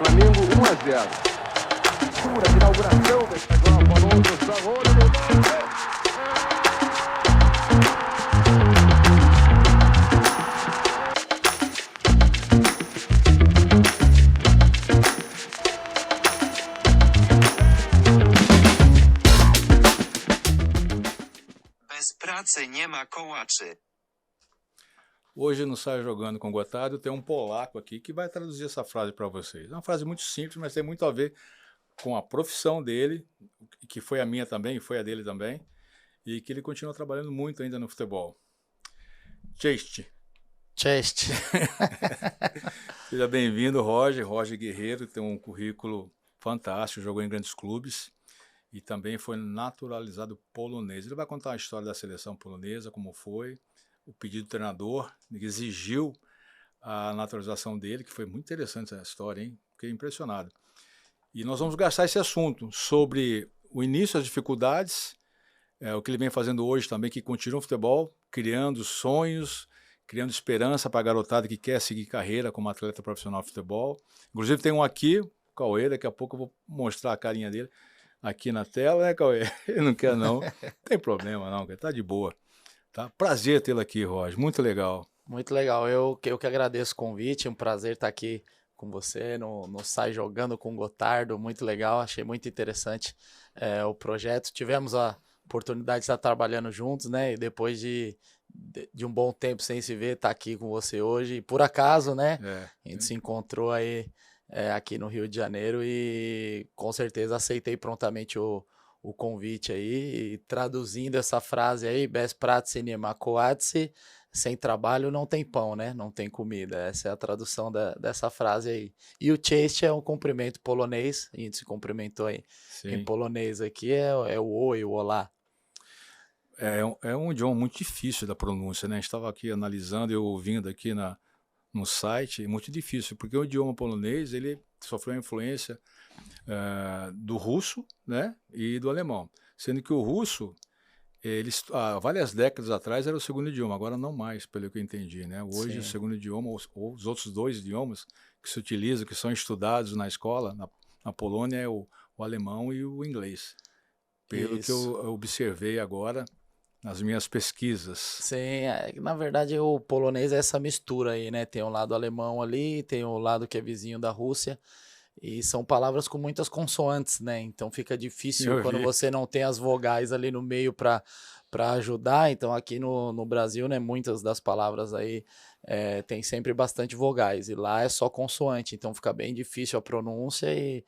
Flamengo 1-0. Pura de inauguração desta Copa, outro sabor. Bez pracy nie ma kołaczy. Hoje no Sai Jogando com Gotardo tem um polaco aqui que vai traduzir essa frase para vocês. É uma frase muito simples, mas tem muito a ver com a profissão dele, que foi a minha também, e foi a dele também, e que ele continua trabalhando muito ainda no futebol. Cześć. Cześć. Seja bem-vindo, Roger. Roger Guerreiro tem um currículo fantástico, jogou em grandes clubes e também foi naturalizado polonês. Ele vai contar a história da seleção polonesa, como foi, o pedido do treinador, que exigiu a naturalização dele, que foi muito interessante essa história, hein? Fiquei impressionado. E nós vamos gastar esse assunto sobre o início, as dificuldades, o que ele vem fazendo hoje também, que continua o futebol, criando sonhos, criando esperança para a garotada que quer seguir carreira como atleta profissional de futebol. Inclusive tem um aqui, o Cauê, daqui a pouco eu vou mostrar a carinha dele aqui na tela, né, Cauê? Ele não quer não, não tem problema não, ele tá de boa. Tá? Prazer tê-lo aqui, Roger, muito legal. Muito legal, eu que agradeço o convite, um prazer estar aqui com você no Sai Jogando com o Gotardo, muito legal, achei muito interessante o projeto. Tivemos a oportunidade de estar trabalhando juntos, né, e depois de um bom tempo sem se ver, estar aqui com você hoje, e por acaso, né, a gente se encontrou aí aqui no Rio de Janeiro e com certeza aceitei prontamente o convite aí, e traduzindo essa frase aí, bez pracy nie ma kołaczy, sem trabalho não tem pão, né? Não tem comida. Essa é a tradução dessa frase aí. E o cześć é um cumprimento polonês, a gente se cumprimentou aí. Sim. Em polonês aqui é o oi, o olá. É um idioma muito difícil da pronúncia, né? A gente estava aqui analisando e ouvindo aqui no site, é muito difícil, porque o idioma polonês, ele sofreu a influência do russo, né, e do alemão, sendo que o russo, eles há várias décadas atrás era o segundo idioma, agora não mais, pelo que eu entendi, né? Hoje Sim. O segundo idioma, ou os outros dois idiomas que se utilizam, que são estudados na escola, na Polônia, é o alemão e o inglês, pelo Isso. que eu observei agora nas minhas pesquisas. Sim, na verdade o polonês é essa mistura aí, né? Tem o lado alemão ali, tem o lado que é vizinho da Rússia, e são palavras com muitas consoantes, né? Então fica difícil quando você não tem as vogais ali no meio para ajudar. Então aqui no Brasil, né, muitas das palavras aí tem sempre bastante vogais, e lá é só consoante, então fica bem difícil a pronúncia, e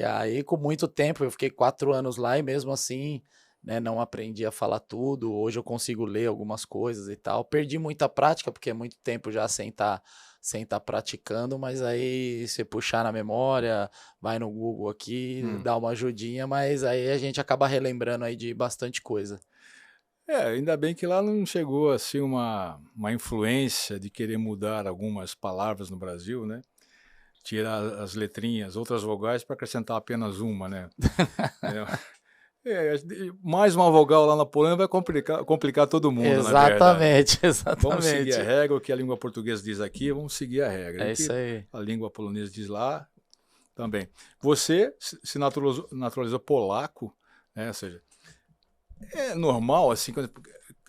aí com muito tempo, eu fiquei 4 anos lá e mesmo assim, né, não aprendi a falar tudo. Hoje eu consigo ler algumas coisas e tal. Perdi muita prática, porque é muito tempo já sem estar praticando, mas aí você puxar na memória, vai no Google aqui, dá uma ajudinha, mas aí a gente acaba relembrando aí de bastante coisa. Ainda bem que lá não chegou assim uma influência de querer mudar algumas palavras no Brasil, né? Tirar as letrinhas, outras vogais para acrescentar apenas uma, né? Mais uma vogal lá na Polônia vai complicar todo mundo, exatamente, na exatamente. Vamos seguir a regra, o que a língua portuguesa diz aqui, vamos seguir a regra. É isso aí. A língua polonesa diz lá também. Você se naturalizou polaco, né? Ou seja, é normal, assim,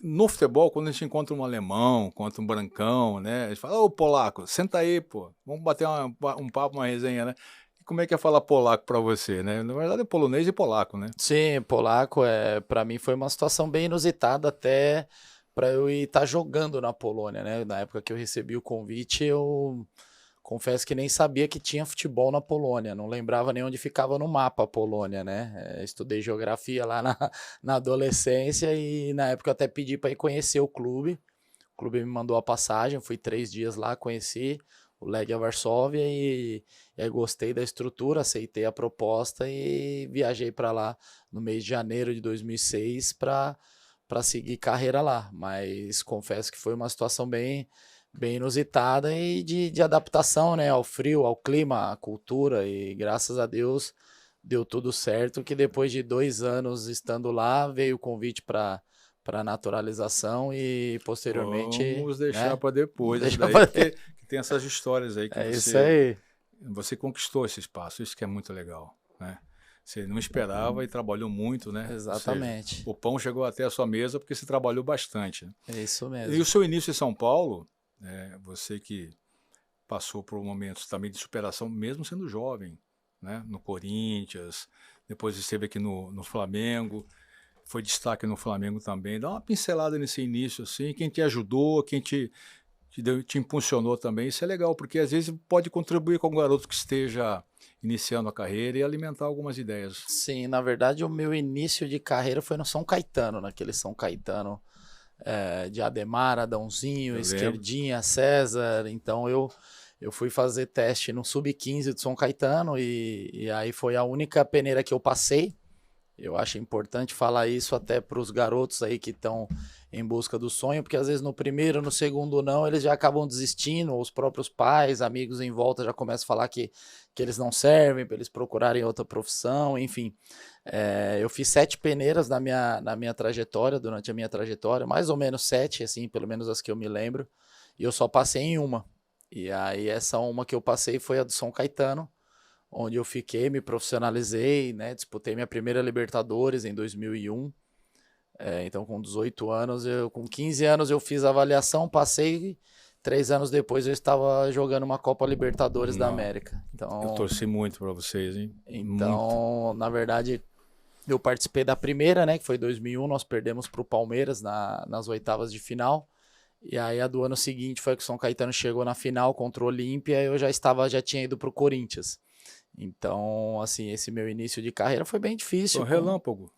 no futebol, quando a gente encontra um alemão, encontra um brancão, né? A gente fala, ô polaco, senta aí, pô, vamos bater um papo, uma resenha, né? Como é que é falar polaco para você, né? Na verdade é polonês e polaco, né? Sim, polaco para mim foi uma situação bem inusitada, até para eu estar jogando na Polônia, né? Na época que eu recebi o convite, eu confesso que nem sabia que tinha futebol na Polônia, não lembrava nem onde ficava no mapa a Polônia, né? Estudei geografia lá na adolescência, e na época eu até pedi para ir conhecer o clube me mandou a passagem, fui 3 dias lá, conheci o Legia Varsóvia e aí gostei da estrutura, aceitei a proposta e viajei para lá no mês de janeiro de 2006 para seguir carreira lá. Mas confesso que foi uma situação bem inusitada e de adaptação, né, ao frio, ao clima, à cultura, e graças a Deus deu tudo certo, que depois de 2 anos estando lá, veio o convite para naturalização e posteriormente... Vamos deixar, né, para depois, porque tem essas histórias aí que isso aí. você conquistou esse espaço, isso que é muito legal, né? Você não esperava e trabalhou muito, né? Ou seja, Exatamente. o pão chegou até a sua mesa porque você trabalhou bastante, né? É isso E o mesmo. seu início em São Paulo, você que passou por momentos também de superação, mesmo sendo jovem, né? No Corinthians, depois esteve aqui no Flamengo, foi destaque no Flamengo também. Dá uma pincelada nesse início, assim, quem te ajudou, quem te impulsionou também. Isso é legal, porque às vezes pode contribuir com um garoto que esteja iniciando a carreira e alimentar algumas ideias. Sim, na verdade, o meu início de carreira foi no São Caetano, naquele São Caetano de Ademar, Adãozinho, Eu lembro. Esquerdinha, César. Então eu fui fazer teste no Sub-15 do São Caetano e aí foi a única peneira que eu passei. Eu acho importante falar isso até para os garotos aí que estão em busca do sonho, porque às vezes no primeiro, no segundo não, eles já acabam desistindo, ou os próprios pais, amigos em volta já começam a falar que eles não servem, para eles procurarem outra profissão, enfim. Eu fiz 7 peneiras na minha trajetória, durante a minha trajetória, mais ou menos 7, assim, pelo menos as que eu me lembro, e eu só passei em uma. E aí essa uma que eu passei foi a do São Caetano, onde eu fiquei, me profissionalizei, né? Disputei minha primeira Libertadores em 2001. Então, com 18 anos, com 15 anos eu fiz a avaliação, passei. 3 anos depois eu estava jogando uma Copa Libertadores da América. Então, Eu torci muito para vocês, hein? então, na verdade, eu participei da primeira, né? Que foi 2001, nós perdemos para o Palmeiras nas oitavas de final. E aí a do ano seguinte foi que o São Caetano chegou na final contra o Olímpia e eu já tinha ido para o Corinthians. Então, assim, esse meu início de carreira foi bem difícil. Foi relâmpago.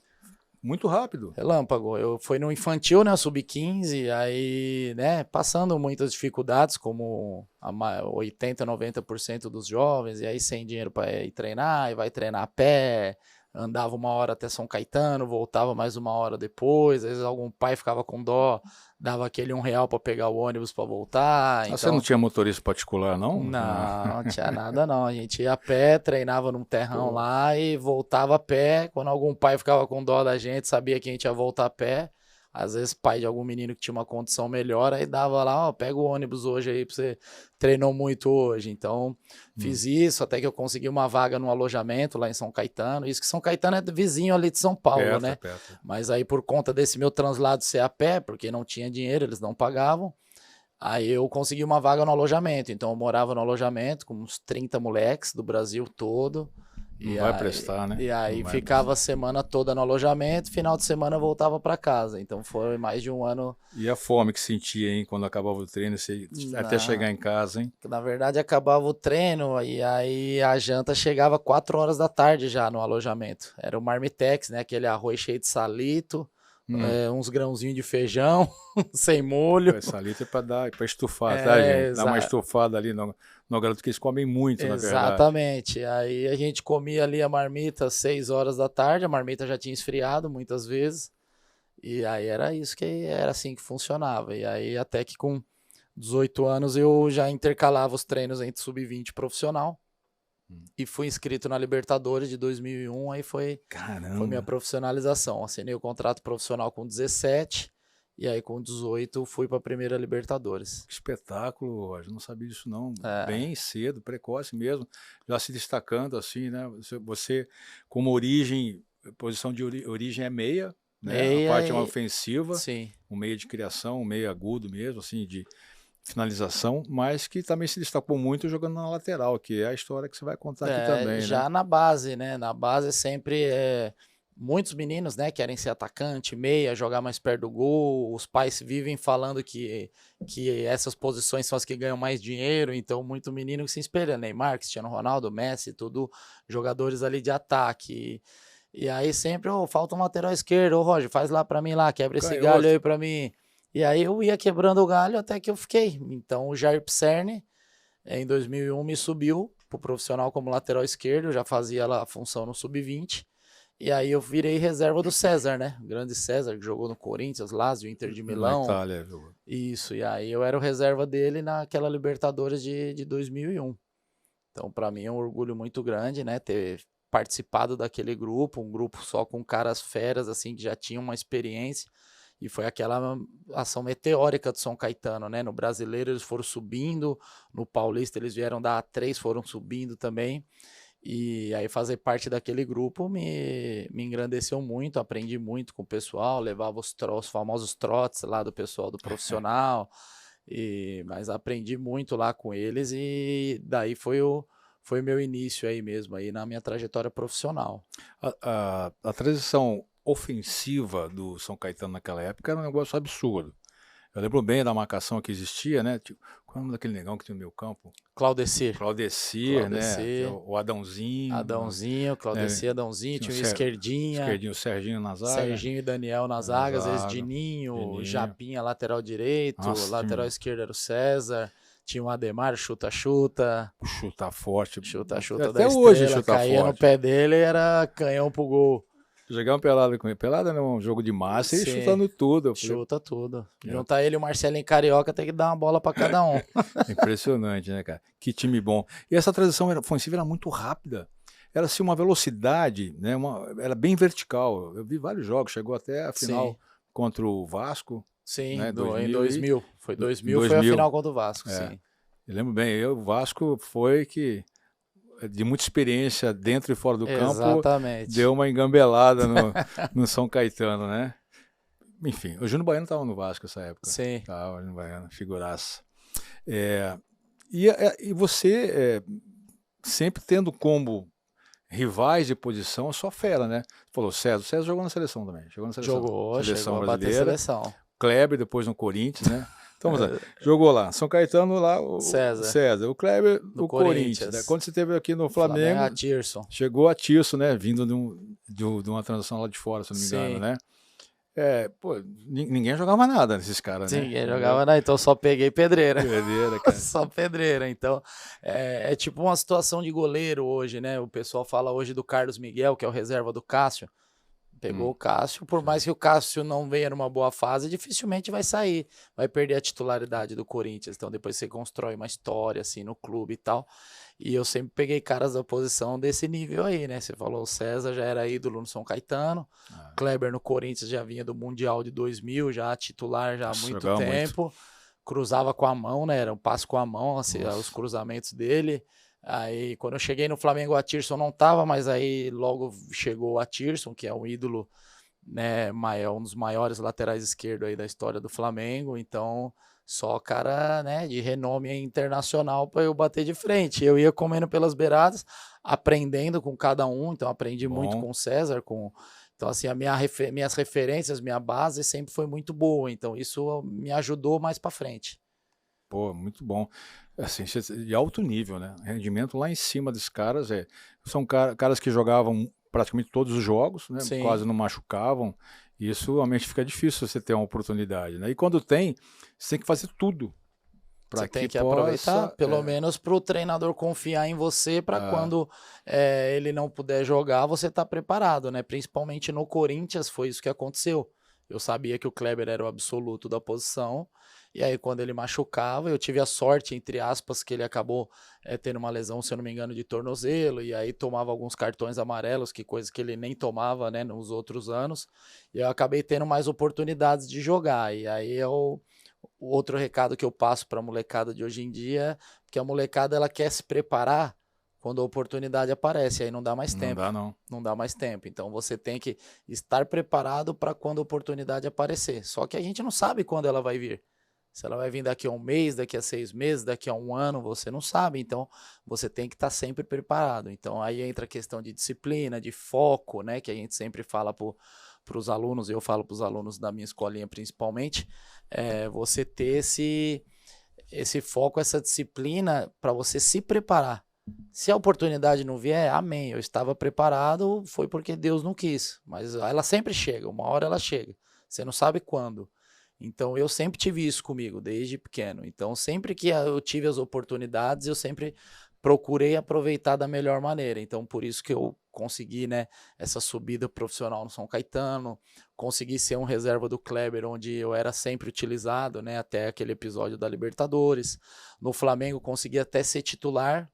Muito rápido. Relâmpago. Eu fui no infantil, né, sub-15, aí, né, passando muitas dificuldades, como 80, 90% dos jovens, e aí sem dinheiro para ir treinar, e vai treinar a pé, andava 1 hora até São Caetano, voltava mais 1 hora depois, às vezes algum pai ficava com dó, dava aquele R$1 para pegar o ônibus para voltar. Então... Você não tinha motorista particular, não? Não tinha nada não, a gente ia a pé, treinava num terrão lá e voltava a pé, quando algum pai ficava com dó da gente, sabia que a gente ia voltar a pé, às vezes pai de algum menino que tinha uma condição melhor, aí dava lá, ó, pega o ônibus hoje aí pra você, treinou muito hoje, então fiz isso, até que eu consegui uma vaga no alojamento lá em São Caetano, isso que São Caetano é vizinho ali de São Paulo, perto, né? Perto. Mas aí por conta desse meu translado ser a pé, porque não tinha dinheiro, eles não pagavam, aí eu consegui uma vaga no alojamento, então eu morava no alojamento com uns 30 moleques do Brasil todo. Não vai prestar, né? E aí ficava a semana toda no alojamento, final de semana eu voltava para casa. Então foi mais de 1 ano. E a fome que sentia, hein, quando acabava o treino, até chegar em casa, hein? Na verdade acabava o treino e aí a janta chegava 4 horas da tarde já no alojamento. Era o marmitex, né? Aquele arroz cheio de salito. Uns grãozinhos de feijão sem molho. Essa lita é para estufar, tá, gente? Dá uma estufada ali no garoto, que eles comem muito, na verdade. Exatamente. Aí a gente comia ali a marmita às 6 horas da tarde, a marmita já tinha esfriado muitas vezes. E aí era isso era assim que funcionava. E aí até que com 18 anos eu já intercalava os treinos entre sub-20 e profissional. E fui inscrito na Libertadores de 2001, aí foi minha profissionalização. Assinei o contrato profissional com 17 e aí com 18 fui para a primeira Libertadores. Que espetáculo, Roger, não sabia disso não. Bem cedo, precoce mesmo, já se destacando assim, né? Você como posição de origem é meia, né? A parte é uma ofensiva, sim. Um meia de criação, um meia agudo mesmo, assim, de finalização, mas que também se destacou muito jogando na lateral, que é a história que você vai contar aqui também, já, né? Na base, né? Na base sempre muitos meninos, né, querem ser atacante, meia, jogar mais perto do gol. Os pais vivem falando que essas posições são as que ganham mais dinheiro, então muito menino que se espelha, Neymar, Cristiano Ronaldo, Messi, tudo jogadores ali de ataque. E aí sempre, falta um lateral esquerdo, Roger, faz lá pra mim lá, quebra esse galho aí pra mim. E aí eu ia quebrando o galho até que eu fiquei. Então o Jair Pisserni, em 2001, me subiu pro profissional como lateral esquerdo, eu já fazia lá a função no sub-20. E aí eu virei reserva do César, né? O grande César, que jogou no Corinthians, Lazio, Inter de Milão. Na Itália, viu? Isso, e aí eu era o reserva dele naquela Libertadores de 2001. Então pra mim é um orgulho muito grande, né? Ter participado daquele grupo, um grupo só com caras feras, assim, que já tinham uma experiência. E foi aquela ação meteórica do São Caetano, né? No Brasileiro eles foram subindo, no Paulista eles vieram da A3, foram subindo também. E aí fazer parte daquele grupo me engrandeceu muito, aprendi muito com o pessoal, levava os famosos trotes lá do pessoal do profissional, mas aprendi muito lá com eles e daí foi o meu início aí mesmo, aí na minha trajetória profissional. A transição ofensiva do São Caetano naquela época era um negócio absurdo. Eu lembro bem da marcação que existia, né? Tipo, qual é o nome daquele negão que tinha no meio campo? Claudecir, Claudecir, né? O Adãozinho. Claudecir, Adãozinho, tinha o Esquerdinha, o Serginho na zaga. Serginho e Daniel na zaga, às vezes Dininho. Dininho, Japinha, lateral direito, Nossa, lateral esquerdo era o César, tinha o Ademar, chuta-chuta. Chuta forte. Chuta-chuta Até da hoje Estrela, chuta caía forte. no pé dele, era canhão pro gol. Jogar uma pelada com ele. Pelada não, um jogo de massa e Sim. chutando tudo. Eu falei, Chuta tudo. Juntar ele e o Marcelinho Carioca, tem que dar uma bola pra cada um. impressionante, né, cara? Que time bom. E essa transição ofensiva era muito rápida. Era assim, uma velocidade, né? Era bem vertical. Eu vi vários jogos, chegou até a final Sim. contra o Vasco. Sim, Né, em 2000. 2000. Foi 2000, foi a final contra o Vasco, sim. Eu lembro bem, o Vasco foi que, de muita experiência dentro e fora do Exatamente. campo, deu uma engambelada no São Caetano, né? Enfim, o Júnior Baiano estava no Vasco nessa época. Sim. Estava, o Júnior Baiano, figuraça. E você sempre tendo como rivais de posição a sua fera, né? Você falou, César jogou na seleção também. Chegou na seleção. Jogou, seleção chegou a bater brasileira. Seleção. Kleber, depois no Corinthians, né? Então, jogou lá. São Caetano lá, o César. O Kleber no Corinthians. Né? Quando você esteve aqui no Flamengo, a Tirson. Chegou a Tirson, né? Vindo de uma transação lá de fora, se não me engano, né? Ninguém jogava nada nesses caras, né? Ninguém jogava nada, então só peguei pedreira. Pedreira, cara. Só pedreira. Então, é tipo uma situação de goleiro hoje, né? O pessoal fala hoje do Carlos Miguel, que é o reserva do Cássio. Pegou o Cássio, por mais que o Cássio não venha numa boa fase, dificilmente vai sair, vai perder a titularidade do Corinthians. Então depois você constrói uma história assim no clube e tal. E eu sempre peguei caras da posição desse nível aí, né? Você falou, o César já era ídolo no São Caetano, Kleber no Corinthians já vinha do Mundial de 2000, já titular já há muito tempo. Cruzava com a mão, né? Era um passe com a mão, assim, os cruzamentos dele. Aí, quando eu cheguei no Flamengo, a Tirson não tava, mas aí logo chegou a Tirson, que é um ídolo, né, um dos maiores laterais esquerdos aí da história do Flamengo. Então, só cara, né, de renome internacional para eu bater de frente. Eu ia comendo pelas beiradas, aprendendo com cada um. Então, aprendi muito com o César, Então, assim, minhas referências, minha base sempre foi muito boa. Então, isso me ajudou mais para frente. Pô, muito bom. Assim, de alto nível, né? Rendimento lá em cima dos caras. São caras que jogavam praticamente todos os jogos, né? Sim. Quase não machucavam. E isso realmente fica difícil você ter uma oportunidade, né? E quando tem, você tem que fazer tudo. Você tem que aproveitar, pelo menos para o treinador confiar em você, para quando ele não puder jogar, você tá preparado, né? Principalmente no Corinthians foi isso que aconteceu. Eu sabia que o Kleber era o absoluto da posição, e aí quando ele machucava, eu tive a sorte, entre aspas, que ele acabou tendo uma lesão, se eu não me engano, de tornozelo, e aí tomava alguns cartões amarelos, que coisa que ele nem tomava, né, nos outros anos, e eu acabei tendo mais oportunidades de jogar, e aí o outro recado que eu passo para a molecada de hoje em dia, que a molecada ela quer se preparar quando a oportunidade aparece, aí não dá mais tempo. Não dá mais tempo. Então você tem que estar preparado para quando a oportunidade aparecer. Só que a gente não sabe quando ela vai vir. Se ela vai vir daqui a um mês, daqui a 6 meses, daqui a um ano, você não sabe. Então você tem que estar sempre preparado. Então aí entra a questão de disciplina, de foco, né? Que a gente sempre fala para os alunos, eu falo para os alunos da minha escolinha principalmente, você ter esse foco, essa disciplina para você se preparar. Se a oportunidade não vier, amém, eu estava preparado, foi porque Deus não quis, mas ela sempre chega, uma hora ela chega, você não sabe quando. Então eu sempre tive isso comigo, desde pequeno. Então sempre que eu tive as oportunidades, eu sempre procurei aproveitar da melhor maneira. Então por isso que eu consegui, né, essa subida profissional no São Caetano, consegui ser um reserva do Kleber, onde eu era sempre utilizado, né, até aquele episódio da Libertadores. No Flamengo consegui até ser titular,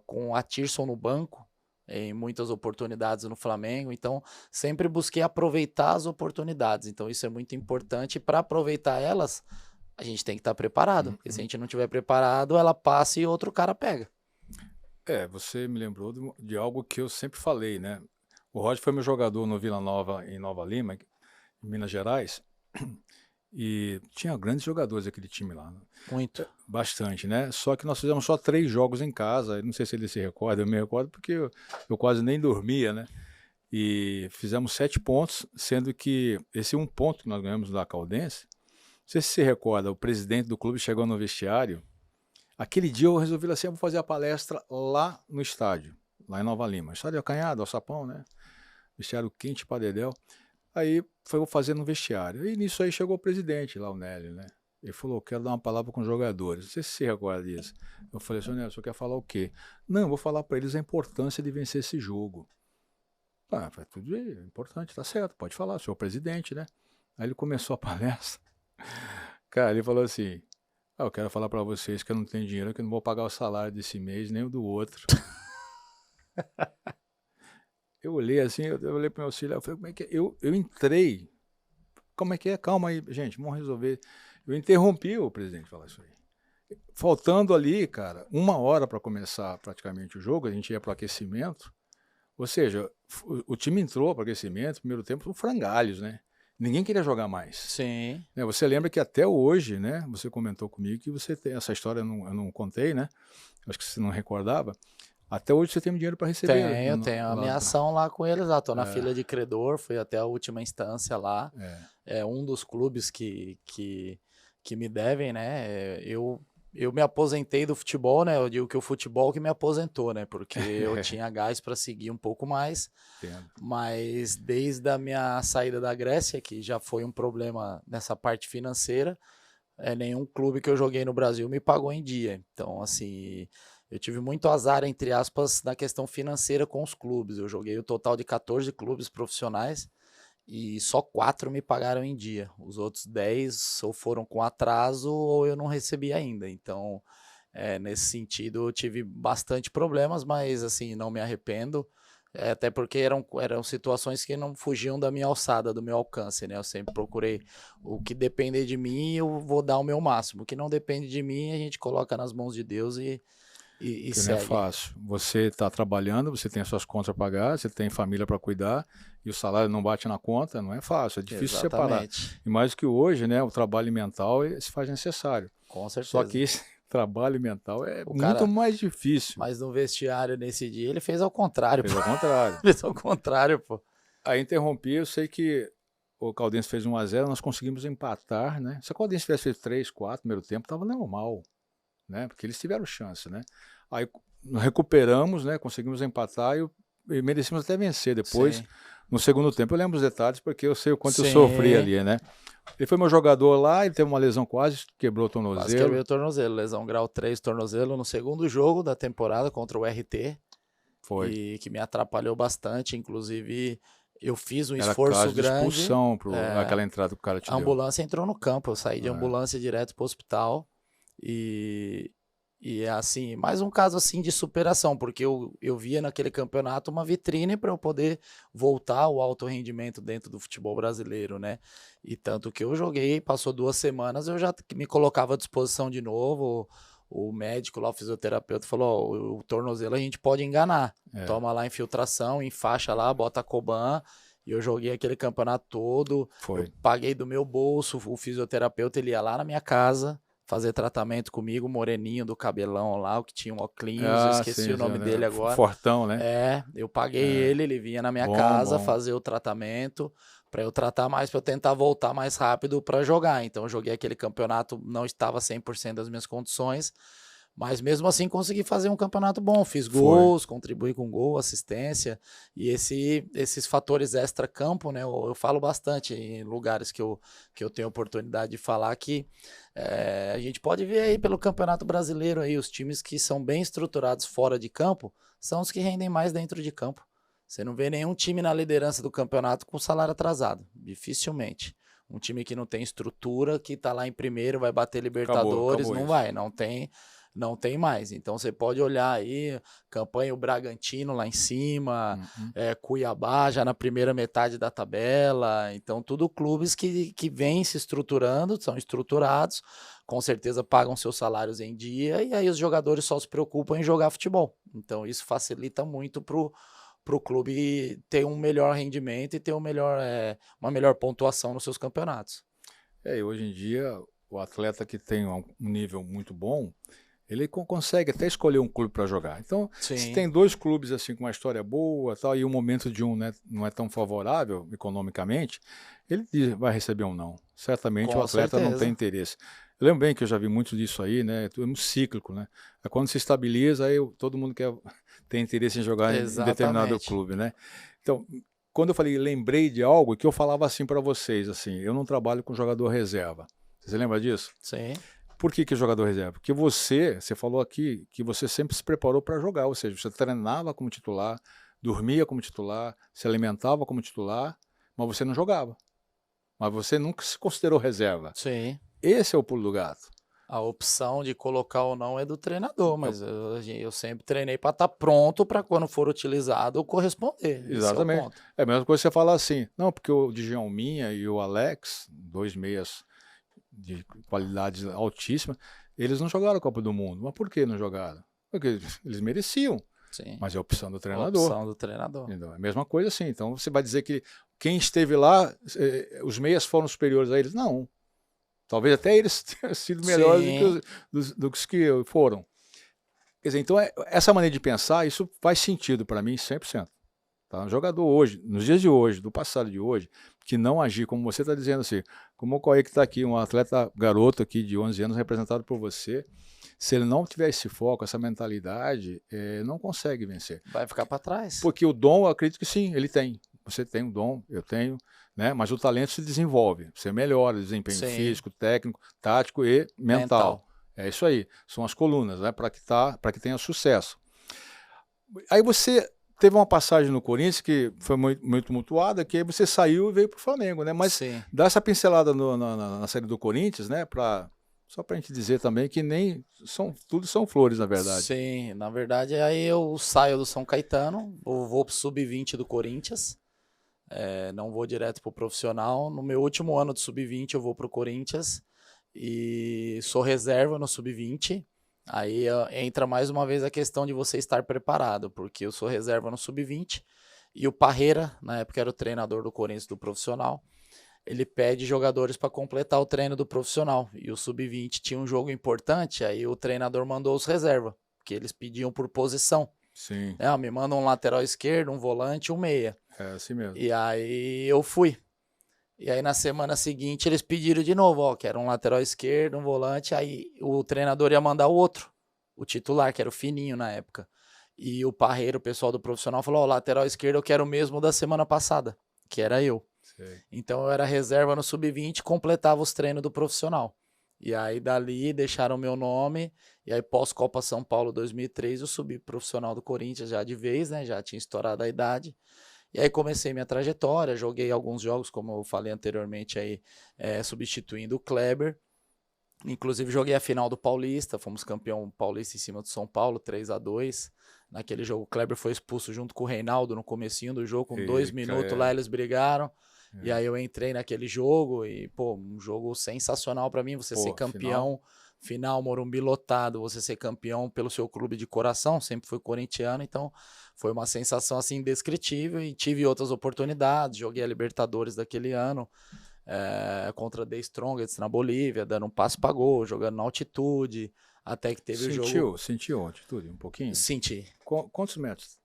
com a Tirson no banco, em muitas oportunidades no Flamengo, então sempre busquei aproveitar as oportunidades, então isso é muito importante, para aproveitar elas, a gente tem que estar preparado, porque se a gente não estiver preparado, ela passa e outro cara pega. Você me lembrou de algo que eu sempre falei, né? O Roger foi meu jogador no Vila Nova, em Nova Lima, em Minas Gerais, e tinha grandes jogadores aquele time lá, né? Muito. Bastante, né? Só que nós fizemos só 3 jogos em casa, eu não sei se ele se recorda, eu me recordo porque eu quase nem dormia, né? E fizemos 7 pontos, sendo que esse 1 ponto que nós ganhamos da Caldense, não sei se você recorda, o presidente do clube chegou no vestiário. Aquele dia eu resolvi assim, eu vou fazer a palestra lá no estádio, lá em Nova Lima. Estádio acanhado, alçapão, né? Vestiário quente pra dedéu. Aí foi fazer no vestiário. E nisso aí chegou o presidente lá, o Nélio, né? Ele falou, quero dar uma palavra com os jogadores. Não sei se você recorda disso. Eu falei, senhor Nélio, o senhor quer falar o quê? Não, eu vou falar para eles a importância de vencer esse jogo. Ah, tudo é importante, tá certo, pode falar, senhor presidente, né? Aí ele começou a palestra. Cara, ele falou assim, eu quero falar para vocês que eu não tenho dinheiro, que eu não vou pagar o salário desse mês, nem o do outro. Eu olhei assim, eu olhei para o meu auxiliar, eu falei, como é que é? Eu entrei, como é que é? Calma aí, gente, vamos resolver. Eu interrompi o presidente falar isso aí. Faltando ali, cara, 1 hora para começar praticamente o jogo, a gente ia para o aquecimento, ou seja, o time entrou para o aquecimento, primeiro tempo, são frangalhos, né? Ninguém queria jogar mais. Sim. Você lembra que até hoje, né? Você comentou comigo que você tem essa história, eu não contei, né? Acho que você não recordava. Até hoje você tem dinheiro para receber. Tenho a minha ação lá com eles lá, tô na fila de credor, fui até a última instância lá. É um dos clubes que me devem, né? Eu me aposentei do futebol, né? Eu digo que o futebol que me aposentou, né? Porque eu tinha gás para seguir um pouco mais. Entendo. Mas desde a minha saída da Grécia, que já foi um problema nessa parte financeira, nenhum clube que eu joguei no Brasil me pagou em dia. Então, assim, eu tive muito azar, entre aspas, na questão financeira com os clubes. Eu joguei o total de 14 clubes profissionais e só 4 me pagaram em dia. Os outros 10 ou foram com atraso ou eu não recebi ainda. Então, nesse sentido, eu tive bastante problemas, mas assim, não me arrependo. Até porque eram situações que não fugiam da minha alçada, do meu alcance, né? Eu sempre procurei o que depender de mim, eu vou dar o meu máximo. O que não depende de mim, a gente coloca nas mãos de Deus e segue. Não é fácil. Você está trabalhando, você tem as suas contas para pagar, você tem família para cuidar e o salário não bate na conta, não é fácil, é difícil separar. E mais que hoje, né, o trabalho mental se faz necessário. Com certeza. Só que esse trabalho mental é muito mais difícil. Mas no vestiário nesse dia ele fez ao contrário. Fez ao contrário. Fez ao contrário, pô. Aí interrompi, eu sei que o Caldense fez 1-0, nós conseguimos empatar, né? Se a Caldense tivesse feito 3, 4 no primeiro tempo, estava normal, né? Porque eles tiveram chance, né? Aí recuperamos, né? Conseguimos empatar e merecemos até vencer depois. Sim. No segundo tempo, eu lembro os detalhes, porque eu sei o quanto eu sofri ali, né? Ele foi meu jogador lá, ele teve uma lesão quase, quebrou o tornozelo. Quase quebrou o tornozelo, lesão grau 3, tornozelo no segundo jogo da temporada contra o RT. Foi. E que me atrapalhou bastante, inclusive eu fiz um esforço grande. Era expulsão aquela entrada que o cara te deu. A ambulância entrou no campo, eu saí de ambulância direto para o hospital e é assim, mais um caso assim de superação, porque eu via naquele campeonato uma vitrine para eu poder voltar ao alto rendimento dentro do futebol brasileiro, né? E tanto que eu joguei, passou 2 semanas, eu já me colocava à disposição de novo. O médico lá, o fisioterapeuta, falou, o tornozelo a gente pode enganar. Toma lá infiltração, enfaixa lá, bota a Coban. E eu joguei aquele campeonato todo. Eu paguei do meu bolso, o fisioterapeuta ele ia lá na minha casa fazer tratamento comigo, moreninho do cabelão lá, o que tinha um óculos, eu esqueci o nome dele agora. Fortão, né? Eu paguei ele vinha na minha casa fazer o tratamento, para eu tratar mais, para eu tentar voltar mais rápido para jogar. Então eu joguei aquele campeonato, não estava 100% das minhas condições, mas mesmo assim consegui fazer um campeonato bom, fiz gols, contribuí com gol, assistência, e esses fatores extra-campo, né, eu falo bastante em lugares que eu tenho oportunidade de falar que a gente pode ver aí pelo Campeonato Brasileiro aí, os times que são bem estruturados fora de campo, são os que rendem mais dentro de campo. Você não vê nenhum time na liderança do campeonato com salário atrasado, dificilmente. Um time que não tem estrutura, que tá lá em primeiro, vai bater Libertadores, não vai, não tem Não tem mais. Então você pode olhar aí, campanha o Bragantino lá em cima, Cuiabá já na primeira metade da tabela. Então, tudo clubes que vêm se estruturando, são estruturados, com certeza pagam seus salários em dia, e aí os jogadores só se preocupam em jogar futebol. Então, isso facilita muito pro clube ter um melhor rendimento e ter uma melhor pontuação nos seus campeonatos. E hoje em dia, o atleta que tem um nível muito bom, ele consegue até escolher um clube para jogar. Então, Sim. se tem 2 clubes assim com uma história boa tal, e o momento de um, né, não é tão favorável economicamente, ele vai receber um não. Certamente Com o atleta certeza. não tem interesse. Eu lembro bem que eu já vi muito disso aí, né? É um cíclico, né? Quando se estabiliza, aí todo mundo tem interesse em jogar em determinado Exatamente. clube, né? Então, quando eu falei, lembrei de algo que eu falava assim para vocês, assim, eu não trabalho com jogador reserva. Você lembra disso? Sim. Por que jogador reserva? Porque você falou aqui que você sempre se preparou para jogar, ou seja, você treinava como titular, dormia como titular, se alimentava como titular, mas você não jogava. Mas você nunca se considerou reserva. Sim. Esse é o pulo do gato. A opção de colocar ou não é do treinador, mas eu sempre treinei para estar pronto para quando for utilizado eu corresponder. Exatamente. Esse é o ponto. É a mesma coisa que você falar assim, não, porque o Djalminha e o Alex, 2 meias de qualidade altíssima, eles não jogaram a Copa do Mundo. Mas por que não jogaram? Porque eles mereciam. Sim. Mas é a opção do treinador. A opção do treinador. Então, é a mesma coisa assim. Então você vai dizer que quem esteve lá, os meias foram superiores a eles? Não. Talvez até eles tenham sido melhores do que os que foram. Quer dizer, então essa maneira de pensar, isso faz sentido para mim 100%. Tá? Um jogador hoje, nos dias de hoje, do passado de hoje, que não agir como você está dizendo assim, como o Cauê que está aqui, um atleta garoto aqui de 11 anos representado por você, se ele não tiver esse foco, essa mentalidade, não consegue vencer. Vai ficar para trás. Porque o dom, eu acredito que sim, ele tem. Você tem um dom, eu tenho, né? Mas o talento se desenvolve, você melhora, desempenho físico, técnico, tático e mental. É isso aí, são as colunas, né? Para que tenha sucesso. Aí você teve uma passagem no Corinthians que foi muito tumultuada, que aí você saiu e veio para o Flamengo, né? Mas dá essa pincelada na série do Corinthians, né? Só para a gente dizer também que nem tudo são flores, na verdade. Sim, na verdade aí eu saio do São Caetano, vou pro Sub-20 do Corinthians, não vou direto pro profissional. No meu último ano de Sub-20 eu vou pro Corinthians e sou reserva no Sub-20. Aí entra mais uma vez a questão de você estar preparado, porque eu sou reserva no Sub-20 e o Parreira, na época era o treinador do Corinthians do profissional, ele pede jogadores para completar o treino do profissional. E o Sub-20 tinha um jogo importante, aí o treinador mandou os reserva, porque eles pediam por posição. Sim. Me manda um lateral esquerdo, um volante, um meia. É assim mesmo. E aí eu fui. E aí na semana seguinte eles pediram de novo, que era um lateral esquerdo, um volante, aí o treinador ia mandar o outro, o titular, que era o Fininho na época. E o Parreira, o pessoal do profissional, falou, lateral esquerdo eu quero o mesmo da semana passada, que era eu. Sei. Então eu era reserva no Sub-20, completava os treinos do profissional. E aí dali deixaram meu nome, e aí pós-Copa São Paulo 2003 eu subi profissional do Corinthians já de vez, né? Já tinha estourado a idade. E aí comecei minha trajetória, joguei alguns jogos, como eu falei anteriormente aí, substituindo o Kleber. Inclusive joguei a final do Paulista, fomos campeão paulista em cima do São Paulo, 3-2. Naquele jogo o Kleber foi expulso junto com o Reinaldo no comecinho do jogo, com 2 minutos lá eles brigaram. E aí eu entrei naquele jogo e, um jogo sensacional pra mim, você ser campeão, final Morumbi lotado, você ser campeão pelo seu clube de coração, sempre fui corintiano, então foi uma sensação assim indescritível e tive outras oportunidades, joguei a Libertadores daquele ano, contra The Strongest na Bolívia, dando um passe pra gol, jogando na altitude, até que teve o jogo... Sentiu a altitude um pouquinho? Senti. Quantos metros?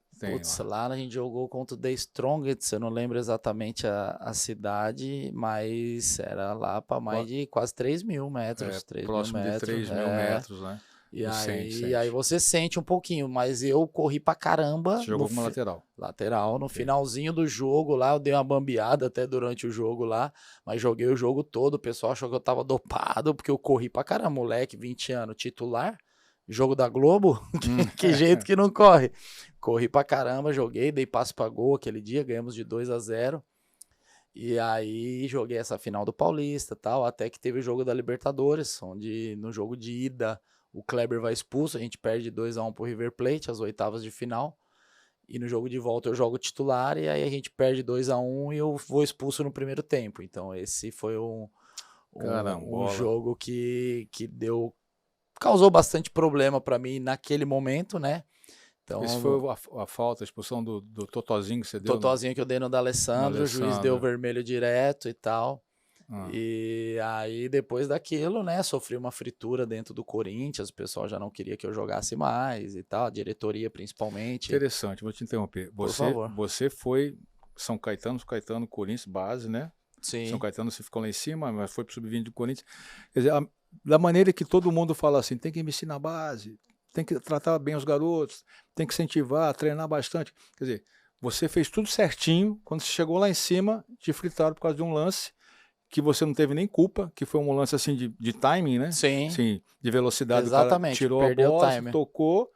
Lá a gente jogou contra o The Strongest, eu não lembro exatamente a cidade, mas era lá para mais de quase 3 mil metros. 3 próximo mil metros, de 3 mil metros, né? E aí você sente um pouquinho, mas eu corri pra caramba. Você jogou como lateral? Lateral, no finalzinho do jogo lá, eu dei uma bambeada até durante o jogo lá, mas joguei o jogo todo, o pessoal achou que eu tava dopado, porque eu corri pra caramba, moleque, 20 anos, titular, jogo da Globo, que jeito que não corre. Corri pra caramba, joguei, dei passo pra gol aquele dia, ganhamos de 2-0. E aí joguei essa final do Paulista e tal, até que teve o jogo da Libertadores, onde no jogo de ida o Kleber vai expulso, a gente perde 2-1 pro River Plate, as oitavas de final. E no jogo de volta eu jogo titular e aí a gente perde 2-1 e eu vou expulso no primeiro tempo. Então esse foi um Carambola. jogo que causou bastante problema para mim naquele momento, né? Então, Esse foi a falta, a expulsão do Totozinho que você deu? totozinho que eu dei no D'Alessandro, o juiz deu vermelho direto e tal. Ah. E aí, depois daquilo, né, sofri uma fritura dentro do Corinthians, o pessoal já não queria que eu jogasse mais e tal, a diretoria principalmente. Interessante, vou te interromper. Por favor. Você foi São Caetano, Corinthians, base, né? Sim. São Caetano você ficou lá em cima, mas foi pro sub-20 do Corinthians. Quer dizer, da maneira que todo mundo fala assim, tem que investir na base, tem que tratar bem os garotos, tem que incentivar, treinar bastante. Quer dizer, você fez tudo certinho, quando você chegou lá em cima, te fritaram por causa de um lance que você não teve nem culpa, que foi um lance assim de timing, né? Sim. Sim, de velocidade. Exatamente, O cara tirou perdeu a bola, o time. tocou,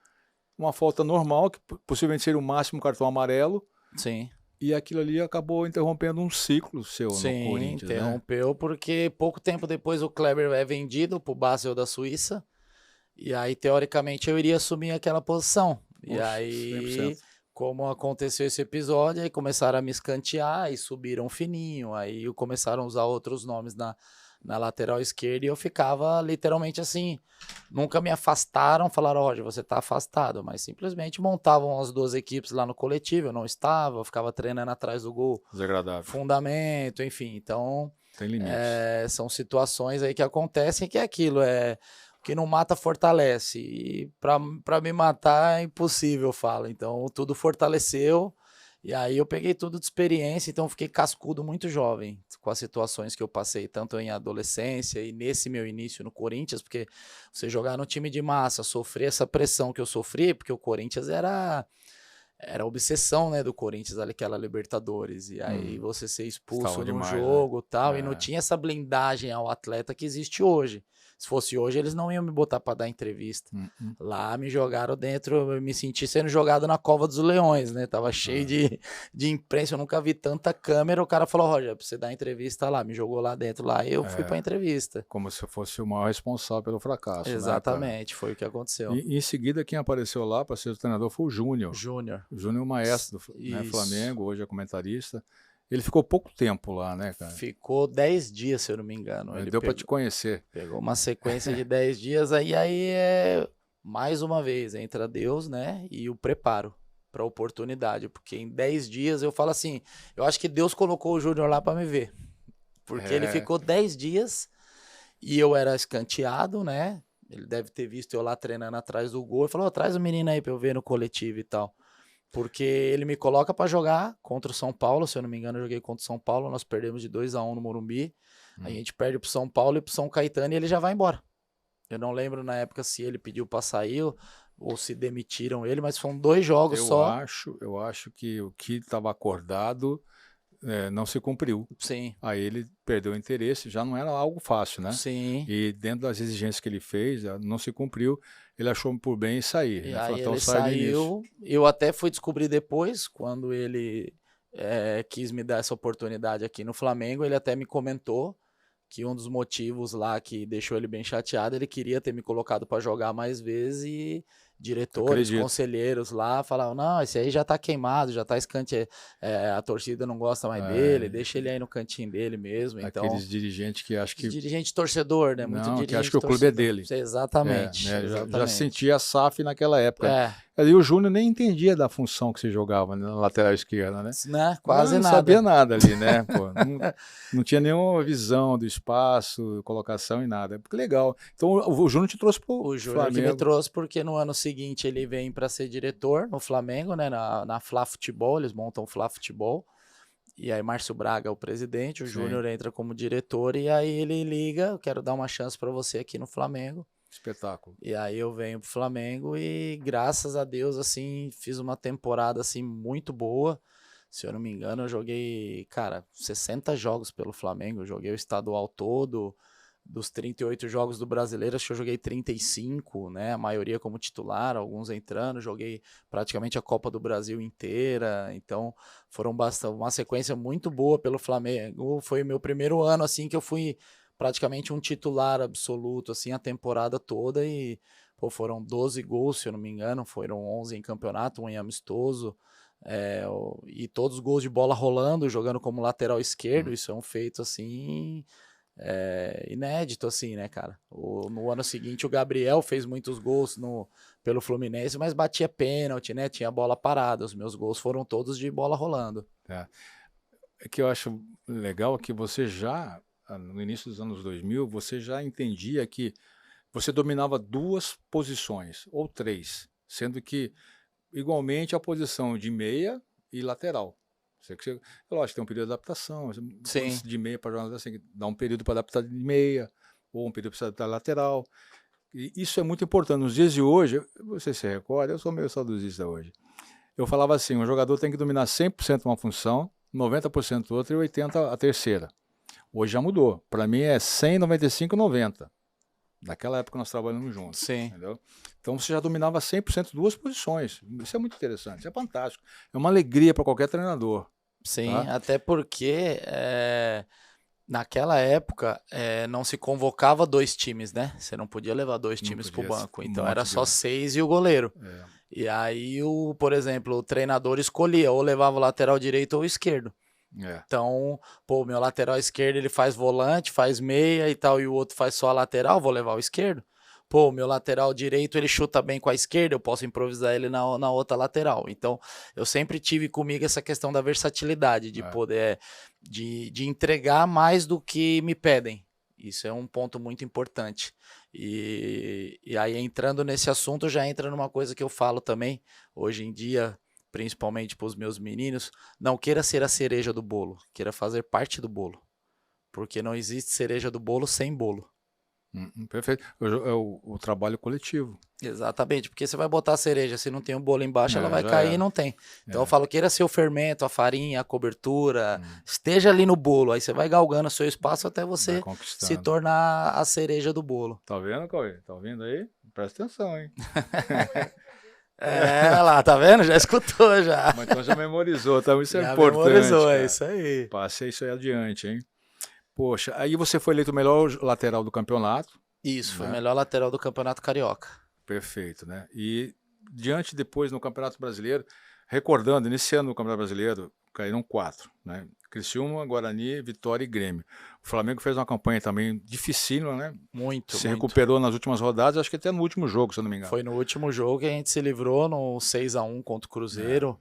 uma falta normal, que possivelmente seria o máximo cartão amarelo, Sim. e aquilo ali acabou interrompendo um ciclo seu no Corinthians, né? Interrompeu, porque pouco tempo depois o Kleber é vendido pro Basel da Suíça, e aí teoricamente eu iria assumir aquela posição. E Oxe, aí, 100%. como aconteceu esse episódio, aí começaram a me escantear e subiram fininho, aí começaram a usar outros nomes na lateral esquerda e eu ficava literalmente assim, nunca me afastaram, falaram, Roger, você tá afastado, mas simplesmente montavam as duas equipes lá no coletivo, eu não estava, eu ficava treinando atrás do gol, Desagradável. fundamento, enfim, então Tem limites. são situações aí que acontecem que é aquilo, o que não mata fortalece, e pra me matar é impossível, eu falo, então tudo fortaleceu. E aí eu peguei tudo de experiência, então fiquei cascudo muito jovem com as situações que eu passei, tanto em adolescência e nesse meu início no Corinthians, porque você jogar no time de massa, sofrer essa pressão que eu sofri, porque o Corinthians era a obsessão, né, do Corinthians, aquela Libertadores, e aí você ser expulso Estava num demais, jogo e tal, É. e não tinha essa blindagem ao atleta que existe hoje. Se fosse hoje, eles não iam me botar para dar entrevista. Lá me jogaram dentro, eu me senti sendo jogado na cova dos leões, né? Tava cheio de imprensa, eu nunca vi tanta câmera. O cara falou, Roger, pra você dar entrevista lá, me jogou lá dentro, lá e eu fui pra entrevista. Como se eu fosse o maior responsável pelo fracasso. Exatamente, foi o que aconteceu. E em seguida, quem apareceu lá para ser o treinador foi o Júnior. Júnior. O Júnior é o maestro do Isso. Flamengo, hoje é comentarista. Ele ficou pouco tempo lá, né, cara? Ficou 10 dias, se eu não me engano. Ele deu para te conhecer. Pegou uma sequência de 10 dias, aí mais uma vez, entra Deus, né, e o preparo para a oportunidade, porque em 10 dias eu falo assim, eu acho que Deus colocou o Júnior lá para me ver, porque ele ficou 10 dias e eu era escanteado, né, ele deve ter visto eu lá treinando atrás do gol e falou, traz o menino aí para eu ver no coletivo e tal. Porque ele me coloca para jogar contra o São Paulo, se eu não me engano eu joguei contra o São Paulo, nós perdemos de 2-1 no Morumbi, a gente perde pro São Paulo e pro São Caetano e ele já vai embora. Eu não lembro na época se ele pediu para sair ou se demitiram ele, mas foram 2 jogos só. Eu acho que o que estava acordado não se cumpriu. Sim. Aí ele perdeu o interesse, já não era algo fácil, né? Sim. E dentro das exigências que ele fez, não se cumpriu, ele achou por bem sair. E né? aí Então, ele sai saiu, eu até fui descobrir depois, quando ele quis me dar essa oportunidade aqui no Flamengo, ele até me comentou que um dos motivos lá que deixou ele bem chateado, ele queria ter me colocado para jogar mais vezes e diretores, conselheiros lá falavam, não, esse aí já tá queimado, já tá escante, a torcida não gosta mais dele, deixa ele aí no cantinho dele mesmo. Então, aqueles dirigentes que acham que... Dirigente torcedor, né? Muito dirigente que acha que o clube é dele. Exatamente. Já sentia a SAF naquela época. E o Júnior nem entendia da função que se jogava na lateral esquerda, né? Quase nada. Não sabia nada ali, né? Pô, não tinha nenhuma visão do espaço, colocação e nada. Que legal. Então o Júnior te trouxe pro Flamengo. O Júnior que me trouxe porque no ano seguinte ele vem para ser diretor no Flamengo, né? Na Fla Futebol, eles montam o Fla Futebol. E aí Márcio Braga é o presidente, o Júnior entra como diretor e aí ele liga, eu quero dar uma chance para você aqui no Flamengo. Espetáculo. E aí eu venho pro Flamengo e graças a Deus, assim, fiz uma temporada, assim, muito boa. Se eu não me engano, eu joguei, cara, 60 jogos pelo Flamengo. Eu joguei o estadual todo, dos 38 jogos do Brasileiro, acho que eu joguei 35, né? A maioria como titular, alguns entrando. Joguei praticamente a Copa do Brasil inteira. Então, foram uma sequência muito boa pelo Flamengo. Foi meu primeiro ano, assim, que eu fui praticamente um titular absoluto, assim, a temporada toda, e Pô, foram 12 gols, se eu não me engano, foram 11 em campeonato, um em amistoso, e todos os gols de bola rolando, jogando como lateral esquerdo, isso é um feito, assim, inédito, assim, né, cara? No ano seguinte, o Gabriel fez muitos gols pelo Fluminense, mas batia pênalti, né? Tinha bola parada, os meus gols foram todos de bola rolando. É que eu acho legal que você já, no início dos anos 2000, você já entendia que você dominava 2 posições, ou 3, sendo que igualmente a posição de meia e lateral. Lógico, tem um período de adaptação. Sim. De meia para jornada, você tem que dar um período para adaptar de meia, ou um período para adaptar lateral. E isso é muito importante. Nos dias de hoje, você se recorda, eu sou meio saudosista hoje. Eu falava assim, um jogador tem que dominar 100% uma função, 90% outra e 80% a terceira. Hoje já mudou. Para mim é 100, 95, 90. Naquela época nós trabalhamos juntos. Sim. Entendeu? Então você já dominava 100% 2 posições. Isso é muito interessante, isso é fantástico. É uma alegria para qualquer treinador. Sim, Tá? até porque naquela época não se convocava 2 times, né? Você não podia levar 2 times pro banco. Então era só 6 e o goleiro. E aí, por exemplo, o treinador escolhia ou levava o lateral direito ou o esquerdo. Então, pô, meu lateral esquerdo ele faz volante, faz meia e tal, e o outro faz só a lateral, vou levar o esquerdo. Pô, meu lateral direito ele chuta bem com a esquerda, eu posso improvisar ele na outra lateral. Então, eu sempre tive comigo essa questão da versatilidade, de poder, de entregar mais do que me pedem. Isso é um ponto muito importante. E aí, entrando nesse assunto, já entra numa coisa que eu falo também, hoje em dia, principalmente para os meus meninos, não queira ser a cereja do bolo, queira fazer parte do bolo. Porque não existe cereja do bolo sem bolo. Perfeito. É o trabalho coletivo. Exatamente, porque você vai botar a cereja, se não tem um bolo embaixo, ela vai cair e não tem. Então eu É. falo, queira ser o fermento, a farinha, a cobertura, esteja ali no bolo, aí você vai galgando o seu espaço até você Vai conquistando. se tornar a cereja do bolo. Tá vendo, Cauê? Tá ouvindo aí? Presta atenção, hein? Olha lá, tá vendo? Já escutou já. Mas então já memorizou, tá? Isso é Já importante. memorizou, cara. é isso aí. Passei isso aí adiante, hein? Poxa, aí você foi eleito o melhor lateral do campeonato. Isso, foi o Né? melhor lateral do Campeonato Carioca. Perfeito, né? E diante depois no Campeonato Brasileiro, recordando, iniciando no Campeonato Brasileiro, caíram 4, né? Criciúma, Guarani, Vitória e Grêmio. O Flamengo fez uma campanha também dificílima, né? Muito, Se muito. recuperou nas últimas rodadas, acho que até no último jogo, se eu não me engano. Foi no último jogo que a gente se livrou no 6-1 contra o Cruzeiro.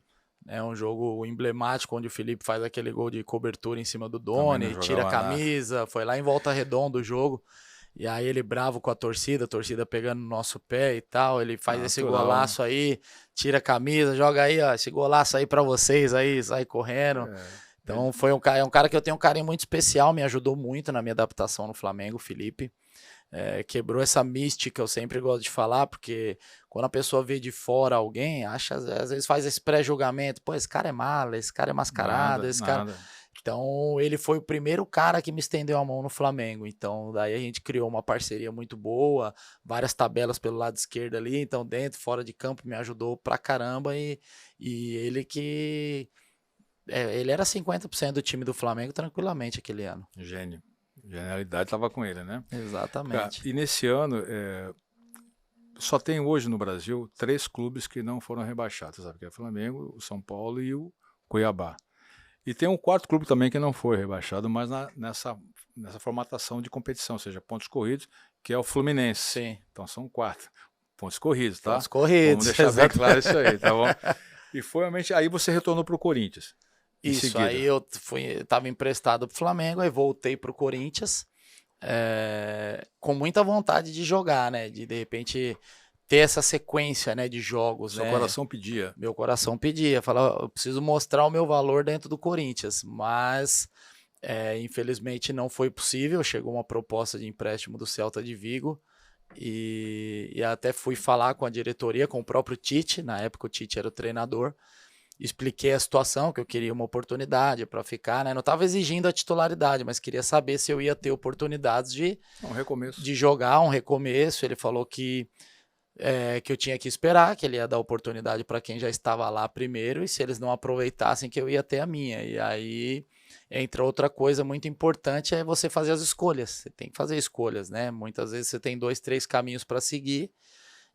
É um jogo emblemático onde o Felipe faz aquele gol de cobertura em cima do Doni, tira a camisa, foi lá em Volta Redonda o jogo. E aí ele bravo com a torcida pegando no nosso pé e tal, ele faz esse golaço aí, tira a camisa, joga aí, ó, esse golaço aí pra vocês aí, sai correndo. Então foi um cara que eu tenho um carinho muito especial, me ajudou muito na minha adaptação no Flamengo, o Felipe. Quebrou essa mística, eu sempre gosto de falar, porque quando a pessoa vê de fora alguém, às vezes faz esse pré-julgamento, pô, esse cara é mala, esse cara é mascarado, cara... Então, ele foi o primeiro cara que me estendeu a mão no Flamengo. Então, daí a gente criou uma parceria muito boa, várias tabelas pelo lado esquerdo ali. Então, dentro, fora de campo, me ajudou pra caramba. E ele que... ele era 50% do time do Flamengo tranquilamente aquele ano. Gênio. Genialidade estava com ele, né? Exatamente. Cara, e nesse ano, só tem hoje no Brasil 3 clubes que não foram rebaixados, sabe? Que é o Flamengo, o São Paulo e o Cuiabá. E tem um 4º clube também que não foi rebaixado, mas nessa formatação de competição, ou seja, pontos corridos, que é o Fluminense. Sim. Então são 4 pontos corridos, tá? Pontos corridos. Vamos deixar bem claro isso aí, tá bom? E foi realmente, aí você retornou para o Corinthians. Isso, aí eu estava emprestado pro Flamengo, aí voltei pro Corinthians, com muita vontade de jogar, né? De repente ter essa sequência, né, de jogos. Seu coração pedia. Meu coração pedia, falava, eu preciso mostrar o meu valor dentro do Corinthians, mas infelizmente não foi possível, chegou uma proposta de empréstimo do Celta de Vigo e até fui falar com a diretoria, com o próprio Tite, na época o Tite era o treinador, expliquei a situação, que eu queria uma oportunidade para ficar, né, não estava exigindo a titularidade, mas queria saber se eu ia ter oportunidades de jogar, um recomeço. Ele falou que eu tinha que esperar, que ele ia dar oportunidade para quem já estava lá primeiro, e se eles não aproveitassem, que eu ia ter a minha. E aí entra outra coisa muito importante, é você fazer as escolhas. Você tem que fazer escolhas, né? Muitas vezes você tem 2, 3 caminhos para seguir,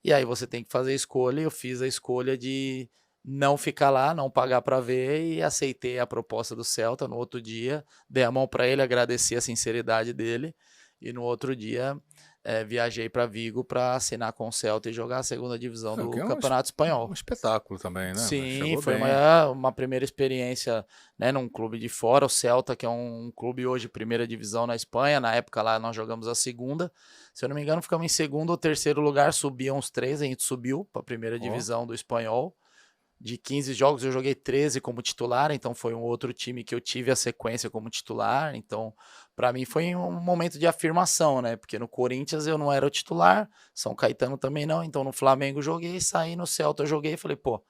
E aí você tem que fazer a escolha, e eu fiz a escolha de não ficar lá, não pagar para ver, e aceitei a proposta do Celta. No outro dia, dei a mão para ele, agradeci a sinceridade dele, e no outro dia viajei para Vigo para assinar com o Celta e jogar a segunda divisão do Que é Campeonato Espanhol. Um espetáculo também, né? Sim, Chegou foi bem. uma primeira experiência, né, num clube de fora, o Celta, que é um clube hoje primeira divisão na Espanha. Na época lá nós jogamos a segunda, se eu não me engano ficamos em segundo ou terceiro lugar, subiam os 3, a gente subiu para a primeira divisão do Espanhol. De 15 jogos eu joguei 13 como titular, então foi um outro time que eu tive a sequência como titular. Então para mim foi um momento de afirmação, né, porque no Corinthians eu não era o titular, São Caetano também não, então no Flamengo joguei, saí, no Celta joguei e falei, pô,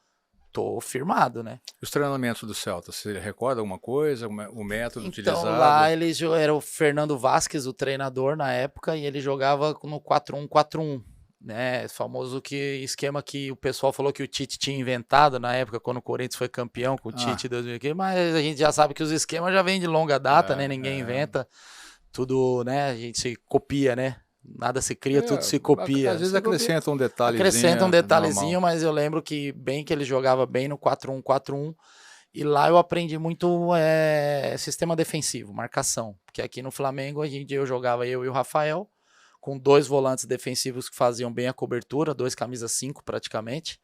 tô firmado, né. Os treinamentos do Celta, você recorda alguma coisa? O método Então utilizado? lá era o Fernando Vasquez, o treinador na época, e ele jogava no 4-1-4-1, né, famoso esquema que o pessoal falou que o Tite tinha inventado na época, quando o Corinthians foi campeão com o Tite em 2015, mas a gente já sabe que os esquemas já vêm de longa data, né, ninguém inventa, tudo, né, a gente se copia, né, nada se cria, tudo se copia. Às vezes Se acrescenta um detalhezinho. acrescenta um detalhezinho, normal. mas eu lembro que ele jogava bem no 4-1-4-1, e lá eu aprendi muito sistema defensivo, marcação, porque aqui no Flamengo eu jogava eu e o Rafael, com 2 volantes defensivos que faziam bem a cobertura, 2 camisas 5 praticamente.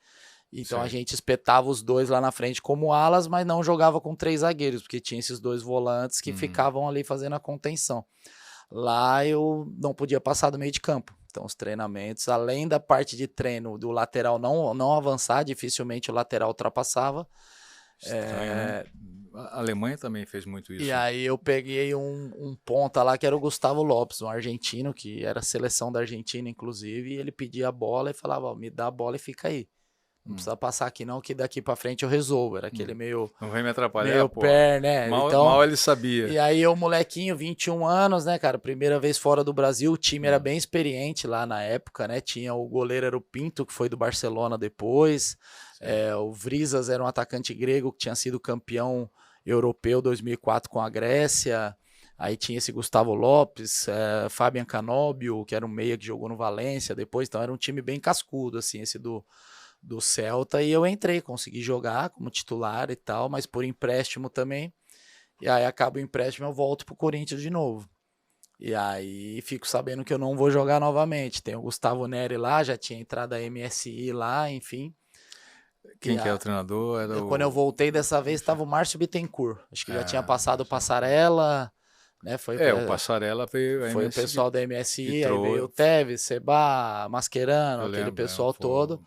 Então a gente espetava os 2 lá na frente como alas, mas não jogava com 3 zagueiros, porque tinha esses 2 volantes que ficavam ali fazendo a contenção. Lá eu não podia passar do meio de campo. Então os treinamentos, além da parte de treino do lateral não avançar, dificilmente o lateral ultrapassava. Estranho, né? A Alemanha também fez muito isso. E aí eu peguei um ponta lá que era o Gustavo Lopes, um argentino, que era a seleção da Argentina, inclusive, e ele pedia a bola e falava, me dá a bola e fica aí. Não precisa passar aqui não, que daqui pra frente eu resolvo. Era aquele meio... Não vem me atrapalhar, meio pô. pé, né? Mal ele sabia. E aí eu, molequinho, 21 anos, né, cara? Primeira vez fora do Brasil, o time era bem experiente lá na época, né? Tinha o goleiro, era o Pinto, que foi do Barcelona depois. O Vrizas era um atacante grego que tinha sido campeão europeu 2004 com a Grécia. Aí tinha esse Gustavo Lopes, Fabian Canóbio, que era um meia que jogou no Valência depois. Então era um time bem cascudo, assim, esse do Celta, e eu entrei, consegui jogar como titular e tal, mas por empréstimo também, e aí acaba o empréstimo, eu volto pro Corinthians de novo, e aí fico sabendo que eu não vou jogar novamente. Tem o Gustavo Neri lá, já tinha entrado a MSI lá, enfim. Quem que é o treinador? Quando eu voltei dessa vez, estava o Márcio Bittencourt, acho que já tinha passado o Passarella, né? O Passarella veio... Foi o pessoal da MSI, aí entrou, veio o Tevez, Seba, Mascherano, aquele pessoal todo.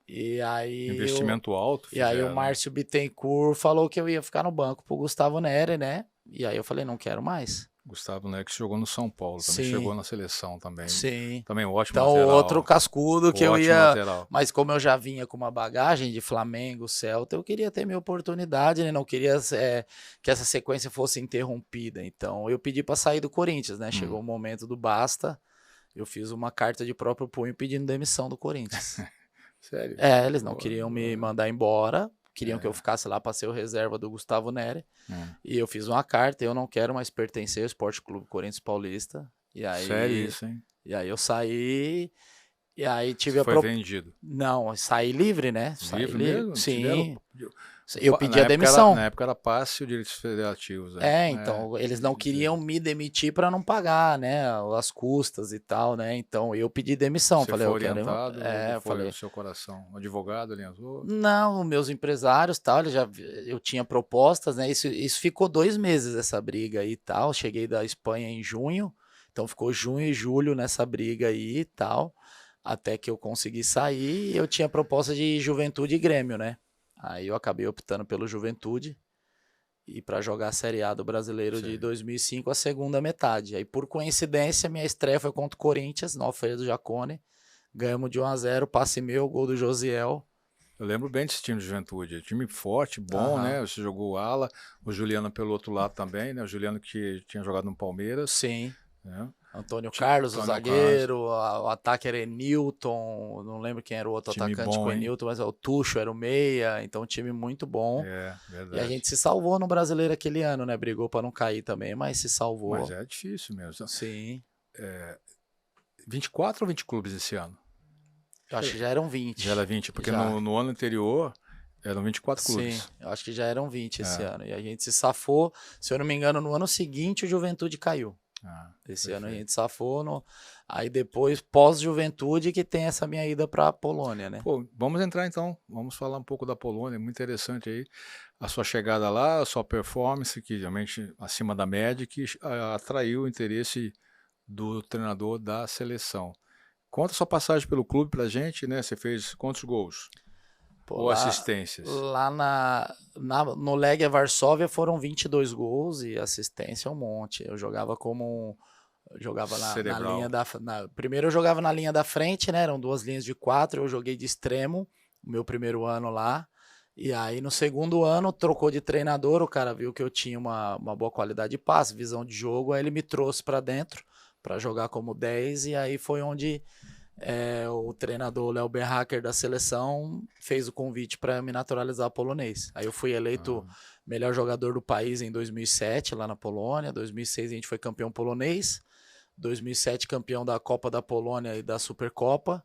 E aí investimento alto. E aí o Márcio Bittencourt falou que eu ia ficar no banco pro Gustavo Neri, né? E aí eu falei, não quero mais. Gustavo Neri, que jogou no São Paulo, também chegou na seleção também. Sim. Também ótimo então, lateral. Outro cascudo que eu ia... Lateral. Mas como eu já vinha com uma bagagem de Flamengo, Celta, eu queria ter minha oportunidade, né? Não queria que essa sequência fosse interrompida. Então eu pedi para sair do Corinthians, né? Chegou o momento do basta. Eu fiz uma carta de próprio punho pedindo demissão do Corinthians. Sério? Eles não queriam me mandar embora, queriam que eu ficasse lá para ser o reserva do Gustavo Neri. E eu fiz uma carta, eu não quero mais pertencer ao Esporte Clube Corinthians Paulista. E aí, sério isso, hein? E aí eu saí, e aí tive Você foi vendido? Não, saí livre, né? Livre mesmo? Sim. Eu pedi a demissão. Na época era passe ou direitos federativos. Então, eles não queriam me demitir para não pagar, né, as custas e tal, né? Então, eu pedi demissão. Você falei, foi orientado? Eu falei, o seu coração? O advogado orientou? Não, meus empresários, tal, eu tinha propostas, né? Isso ficou 2 meses essa briga aí e tal. Cheguei da Espanha em junho, então ficou junho e julho nessa briga aí e tal, até que eu consegui sair. E eu tinha proposta de Juventude e Grêmio, né? Aí eu acabei optando pelo Juventude e para jogar a Série A do Brasileiro de 2005, a segunda metade. Aí, por coincidência, minha estreia foi contra o Corinthians, no Alfredo Jaconi. Ganhamos de 1-0, passe meu, gol do Josiel. Eu lembro bem desse time de Juventude. Time forte, bom, né? Você jogou ala, o Juliano pelo outro lado também, né? O Juliano que tinha jogado no Palmeiras. Sim. Né? Antônio Carlos, o zagueiro, o ataque era Enilton, não lembro quem era o outro time atacante com o Enilton, mas o Tucho era o meia, então um time muito bom. Verdade. E a gente se salvou no Brasileiro aquele ano, né? Brigou para não cair também, mas se salvou. Mas é difícil mesmo. Sim. 24 ou 20 clubes esse ano? Eu acho que já eram 20. Já era 20, porque Já. no ano anterior eram 24 clubes. Sim, eu acho que já eram 20 esse ano. E a gente se safou, se eu não me engano, no ano seguinte o Juventude caiu. Esse ano a gente safou. Aí depois, pós-Juventude, que tem essa minha ida para a Polônia, né? Pô, vamos entrar então, vamos falar um pouco da Polônia, muito interessante aí. A sua chegada lá, a sua performance, que realmente acima da média, que atraiu o interesse do treinador da seleção. Conta a sua passagem pelo clube pra gente, né? Você fez quantos gols? Pô, Ou assistências? Lá no Legia Varsóvia foram 22 gols e assistência um monte. Eu jogava na linha primeiro eu jogava na linha da frente, né? Eram 2 linhas de 4, eu joguei de extremo, o meu primeiro ano lá. E aí no segundo ano trocou de treinador, o cara viu que eu tinha uma boa qualidade de passe, visão de jogo, aí ele me trouxe para dentro para jogar como 10 e aí foi onde o treinador Léo Berhacker da seleção fez o convite para me naturalizar polonês. Aí eu fui eleito melhor jogador do país em 2007 lá na Polônia, 2006 a gente foi campeão polonês, 2007 campeão da Copa da Polônia e da Supercopa,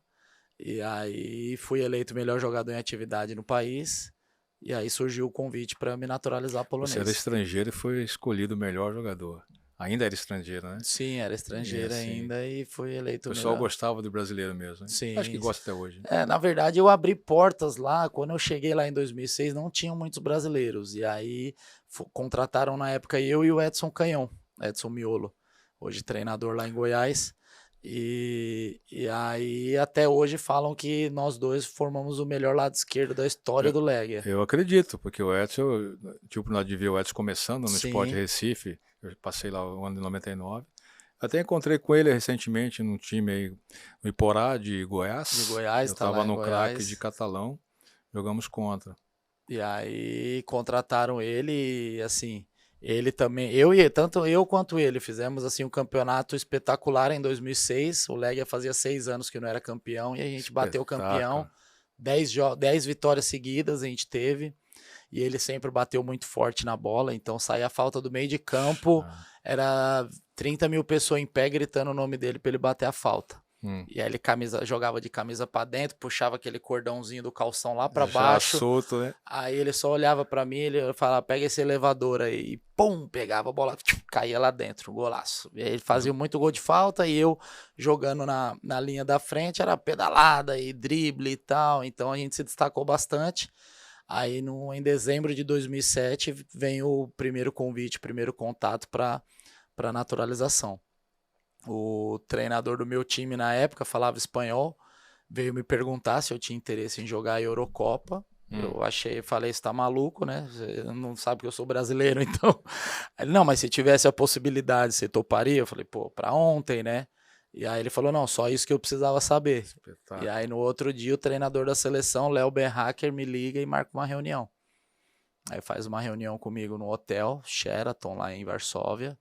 e aí fui eleito melhor jogador em atividade no país, e aí surgiu o convite para me naturalizar polonês. Você era estrangeiro e foi escolhido o melhor jogador. Ainda era estrangeiro, né? Sim, era estrangeiro ainda e fui eleito o pessoal melhor. Gostava do brasileiro mesmo, né? Sim. Acho que gosta até hoje. Na verdade, eu abri portas lá. Quando eu cheguei lá em 2006, não tinham muitos brasileiros. E aí contrataram na época eu e o Edson Canhão, Edson Miolo, hoje treinador lá em Goiás. E aí até hoje falam que nós dois formamos o melhor lado esquerdo da história do Legia. Eu acredito, porque o Edson, eu tive a oportunidade de ver o Edson começando no Sport Recife, eu passei lá o ano de 99. Até encontrei com ele recentemente num time aí, no Iporá de Goiás. De Goiás, eu estava no Craque de Catalão, jogamos contra. E aí contrataram ele e assim... Ele também, tanto eu quanto ele, fizemos assim um campeonato espetacular em 2006. O Legia fazia 6 anos que não era campeão e a gente bateu campeão. 10 vitórias seguidas a gente teve. E ele sempre bateu muito forte na bola. Então saía a falta do meio de campo. Era 30 mil pessoas em pé gritando o nome dele para ele bater a falta. E aí ele jogava de camisa para dentro, puxava aquele cordãozinho do calção lá para baixo. Solto, né? Aí ele só olhava para mim, ele falava, pega esse elevador aí. E pum, pegava a bola, caía lá dentro, golaço. E aí ele fazia muito gol de falta e eu jogando na linha da frente, era pedalada e drible e tal. Então a gente se destacou bastante. Aí em dezembro de 2007 vem o primeiro convite, o primeiro contato para naturalização. O treinador do meu time na época falava espanhol, veio me perguntar se eu tinha interesse em jogar a Eurocopa. Eu falei, você tá maluco, né? Você não sabe que eu sou brasileiro, então... Ele, não, mas se tivesse a possibilidade, você toparia? Eu falei, pô, pra ontem, né? E aí ele falou, não, só isso que eu precisava saber. E aí no outro dia o treinador da seleção, Léo Berhacker, me liga e marca uma reunião. Aí faz uma reunião comigo no hotel, Sheraton, lá em Varsóvia.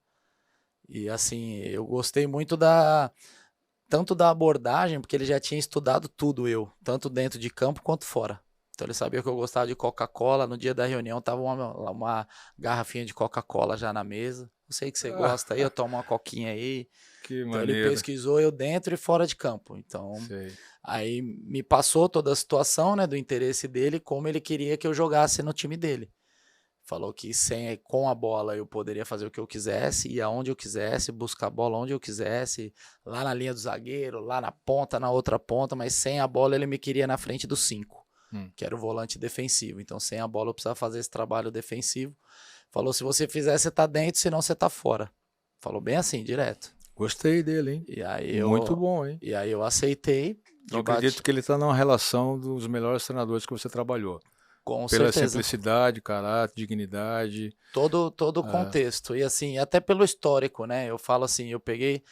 E assim, eu gostei muito tanto da abordagem, porque ele já tinha estudado tudo tanto dentro de campo quanto fora. Então ele sabia que eu gostava de Coca-Cola, no dia da reunião tava uma garrafinha de Coca-Cola já na mesa. Eu sei que você gosta aí, eu tomo uma coquinha aí. Que então maneiro. Ele pesquisou eu dentro e fora de campo. Então, aí me passou toda a situação, né, do interesse dele, como ele queria que eu jogasse no time dele. Falou que com a bola eu poderia fazer o que eu quisesse, ir aonde eu quisesse, buscar a bola onde eu quisesse, lá na linha do zagueiro, lá na ponta, na outra ponta, mas sem a bola ele me queria na frente do 5, que era o volante defensivo. Então sem a bola eu precisava fazer esse trabalho defensivo. Falou, se você fizer, você tá dentro, senão você tá fora. Falou bem assim, direto. Gostei dele, hein? E aí muito bom, hein? E aí eu aceitei. Eu acredito que ele tá numa relação dos melhores treinadores que você trabalhou. Com pela certeza. Simplicidade, caráter, dignidade. Todo o contexto. E assim, até pelo histórico, né? Eu falo assim, eu peguei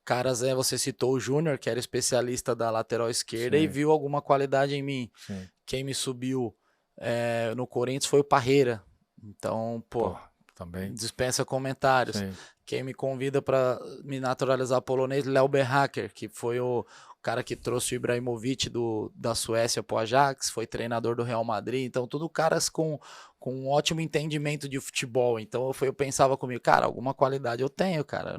caras, você citou o Júnior, que era especialista da lateral esquerda e viu alguma qualidade em mim. Quem me subiu no Corinthians foi o Parreira. Então, também dispensa comentários. Quem me convida para me naturalizar polonês, Léo Berhacker, que foi o cara que trouxe o Ibrahimovic da Suécia pro Ajax, foi treinador do Real Madrid, então tudo caras com um ótimo entendimento de futebol. Então eu pensava comigo, cara, alguma qualidade eu tenho, cara,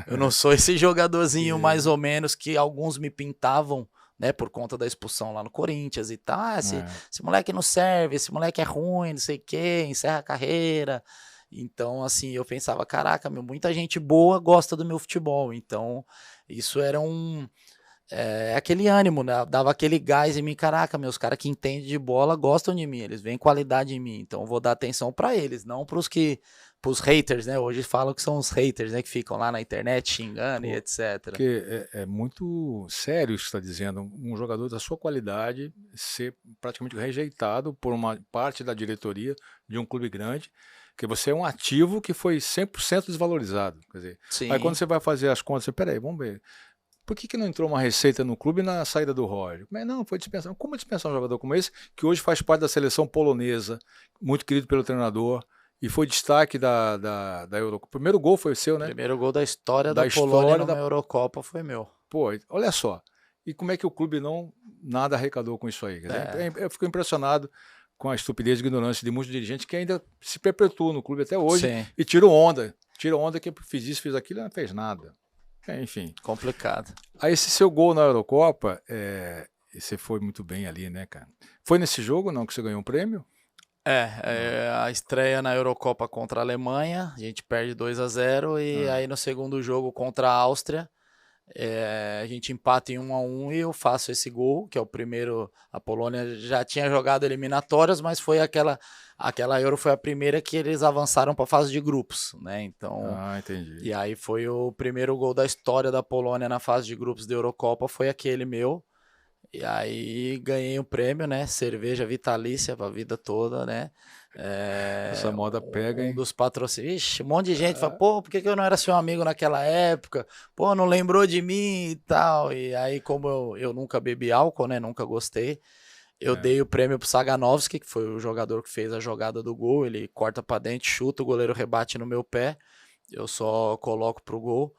eu não sou esse jogadorzinho mais ou menos que alguns me pintavam né, por conta da expulsão lá no Corinthians e tal. Esse É. moleque não serve, esse moleque é ruim, não sei o quê, encerra a carreira. Então, assim, eu pensava, caraca, meu, muita gente boa gosta do meu futebol. Então, isso era aquele ânimo, né? Dava aquele gás em mim, caraca, meus caras que entendem de bola gostam de mim, eles veem qualidade em mim, então eu vou dar atenção pra eles, não pros haters, né? Hoje falam que são os haters, né? Que ficam lá na internet xingando e etc. Porque é muito sério isso que você está dizendo. Um jogador da sua qualidade ser praticamente rejeitado por uma parte da diretoria de um clube grande, que você é um ativo que foi 100% desvalorizado. Quer dizer, Sim. aí quando você vai fazer as contas, você, peraí, vamos ver. Por que não entrou uma receita no clube na saída do Roger? Mas não, foi dispensado. Como dispensar um jogador como esse, que hoje faz parte da seleção polonesa, muito querido pelo treinador, e foi destaque da Eurocopa. O primeiro gol foi o seu, O né? primeiro gol da história Da da Polônia história numa Eurocopa foi meu. Pô, olha só. E como é que o clube nada arrecadou com isso aí? Quer dizer, eu fico impressionado com a estupidez e ignorância de muitos dirigentes que ainda se perpetuam no clube até hoje. Sim. E tiram onda. Tiram onda que eu fiz isso, fiz aquilo e não fez nada. Enfim. Complicado. Aí esse seu gol na Eurocopa, você foi muito bem ali, né, cara? Foi nesse jogo, não, que você ganhou um prêmio? A estreia na Eurocopa contra a Alemanha, a gente perde 2-0 e aí no segundo jogo contra a Áustria, a gente empata em 1-1 e eu faço esse gol, que é o primeiro. A Polônia já tinha jogado eliminatórias, mas foi aquela Euro foi a primeira que eles avançaram para a fase de grupos, né? Então, Entendi. e aí foi o primeiro gol da história da Polônia na fase de grupos da Eurocopa, foi aquele meu. E aí ganhei o prêmio, né? Cerveja vitalícia pra vida toda, né? Essa moda pega, hein? Um dos patrocínios. Ixi, um monte de gente fala, pô, por que eu não era seu amigo naquela época? Pô, não lembrou de mim e tal. E aí, como eu nunca bebi álcool, né? Nunca gostei. Eu dei o prêmio pro Saganovski, que foi o jogador que fez a jogada do gol. Ele corta pra dentro, chuta, o goleiro rebate no meu pé. Eu só coloco pro gol.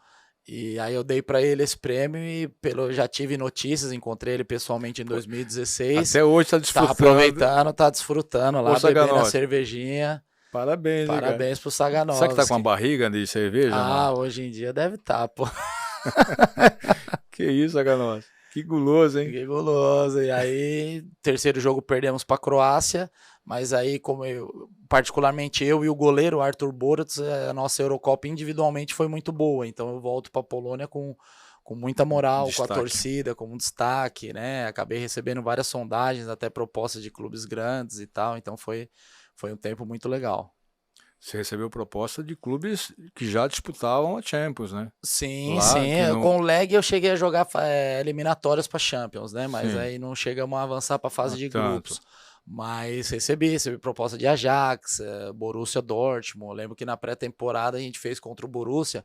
E aí eu dei pra ele esse prêmio e já tive notícias, encontrei ele pessoalmente em 2016. Até hoje tá desfrutando. Tá aproveitando, tá desfrutando lá, bebendo a cervejinha. Parabéns, hein, Parabéns pro Saganovski. Será que tá com uma barriga de cerveja? Hoje em dia deve estar, pô. Que isso, Saganovski. Que guloso, hein? Que guloso. E aí, terceiro jogo perdemos pra Croácia, mas aí, particularmente eu e o goleiro, Arthur Boruc, a nossa Eurocopa individualmente foi muito boa. Então eu volto pra Polônia com muita moral, Destaque. com a torcida, com um destaque, né? Acabei recebendo várias sondagens, até propostas de clubes grandes e tal. Então foi um tempo muito legal. Você recebeu proposta de clubes que já disputavam a Champions, né? Sim, Lá, sim. Com o Leg eu cheguei a jogar eliminatórias para Champions, né? Mas aí não chegamos a avançar para a fase de grupos. Mas recebi proposta de Ajax, Borussia Dortmund. Lembro que na pré-temporada a gente fez contra o Borussia.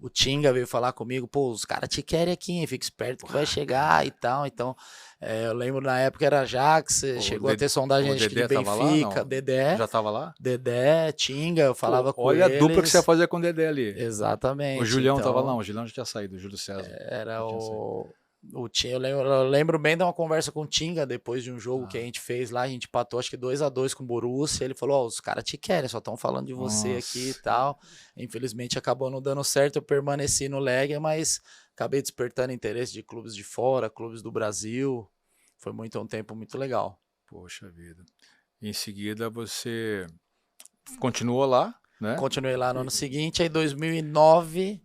O Tinga veio falar comigo, pô, os caras te querem aqui, hein? Fica esperto que vai chegar e tal. Então, eu lembro na época era Ajax, chegou a ter sondagem de Benfica, Dedé. Já tava lá? Dedé, Tinga, eu falava com eles. Olha a dupla que você ia fazer com o Dedé ali. Exatamente. O Julião tava lá, o Julião já tinha saído, o Júlio César. Era o Tinga, eu lembro bem de uma conversa com o Tinga depois de um jogo que a gente fez lá, a gente empatou acho que 2-2 com o Borussia, ele falou, os caras te querem, só estão falando de você aqui e tal. Infelizmente acabou não dando certo, eu permaneci no Legia, mas acabei despertando interesse de clubes de fora, clubes do Brasil, foi um tempo muito legal. Poxa vida. Em seguida você continuou lá, né? Continuei lá no ano seguinte, aí 2009...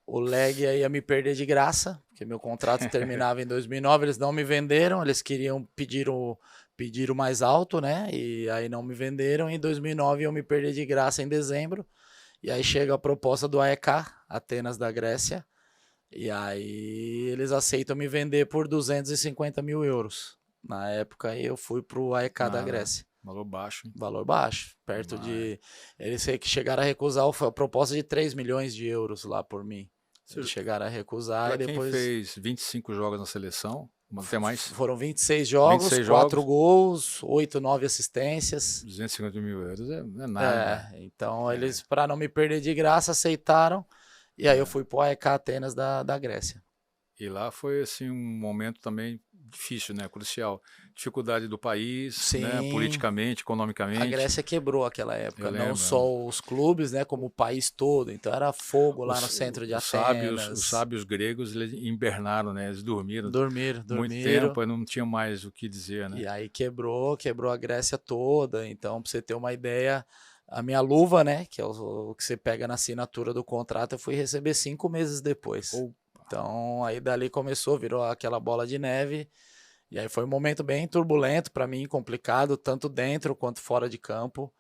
O Legia ia me perder de graça, porque meu contrato terminava em 2009, eles não me venderam, eles queriam pedir o mais alto, né? E aí não me venderam, em 2009 eu me perder de graça em dezembro, e aí chega a proposta do AEK, Atenas da Grécia, e aí eles aceitam me vender por 250 mil euros. Na época eu fui pro AEK da Grécia. Valor baixo, hein? Valor baixo, perto de... Eles que chegaram a recusar a proposta de 3 milhões de euros lá por mim. Eles chegaram a recusar e depois... Quem fez 25 jogos na seleção, até mais... Foram 26 jogos, 4 gols, 8, 9 assistências. 250 mil euros não é nada. Então eles, para não me perder de graça, aceitaram. E aí eu fui pro AEK Atenas da Grécia. E lá foi assim um momento também difícil, né? Crucial. Dificuldade do país, né? Sim. Politicamente, A economicamente. Grécia quebrou aquela época, Eu não lembro. só os clubes, né, como o país todo. Então era fogo lá no centro de Atenas. Os sábios gregos, eles hibernaram, né? Eles dormiram Dormiram. muito tempo, e não tinha mais o que dizer, né? E aí quebrou a Grécia toda. Então, pra você ter uma ideia, a minha luva, né, que é o que você pega na assinatura do contrato, eu fui receber 5 meses depois. Então, aí dali virou aquela bola de neve. E aí foi um momento bem turbulento para mim, complicado, tanto dentro quanto fora de campo.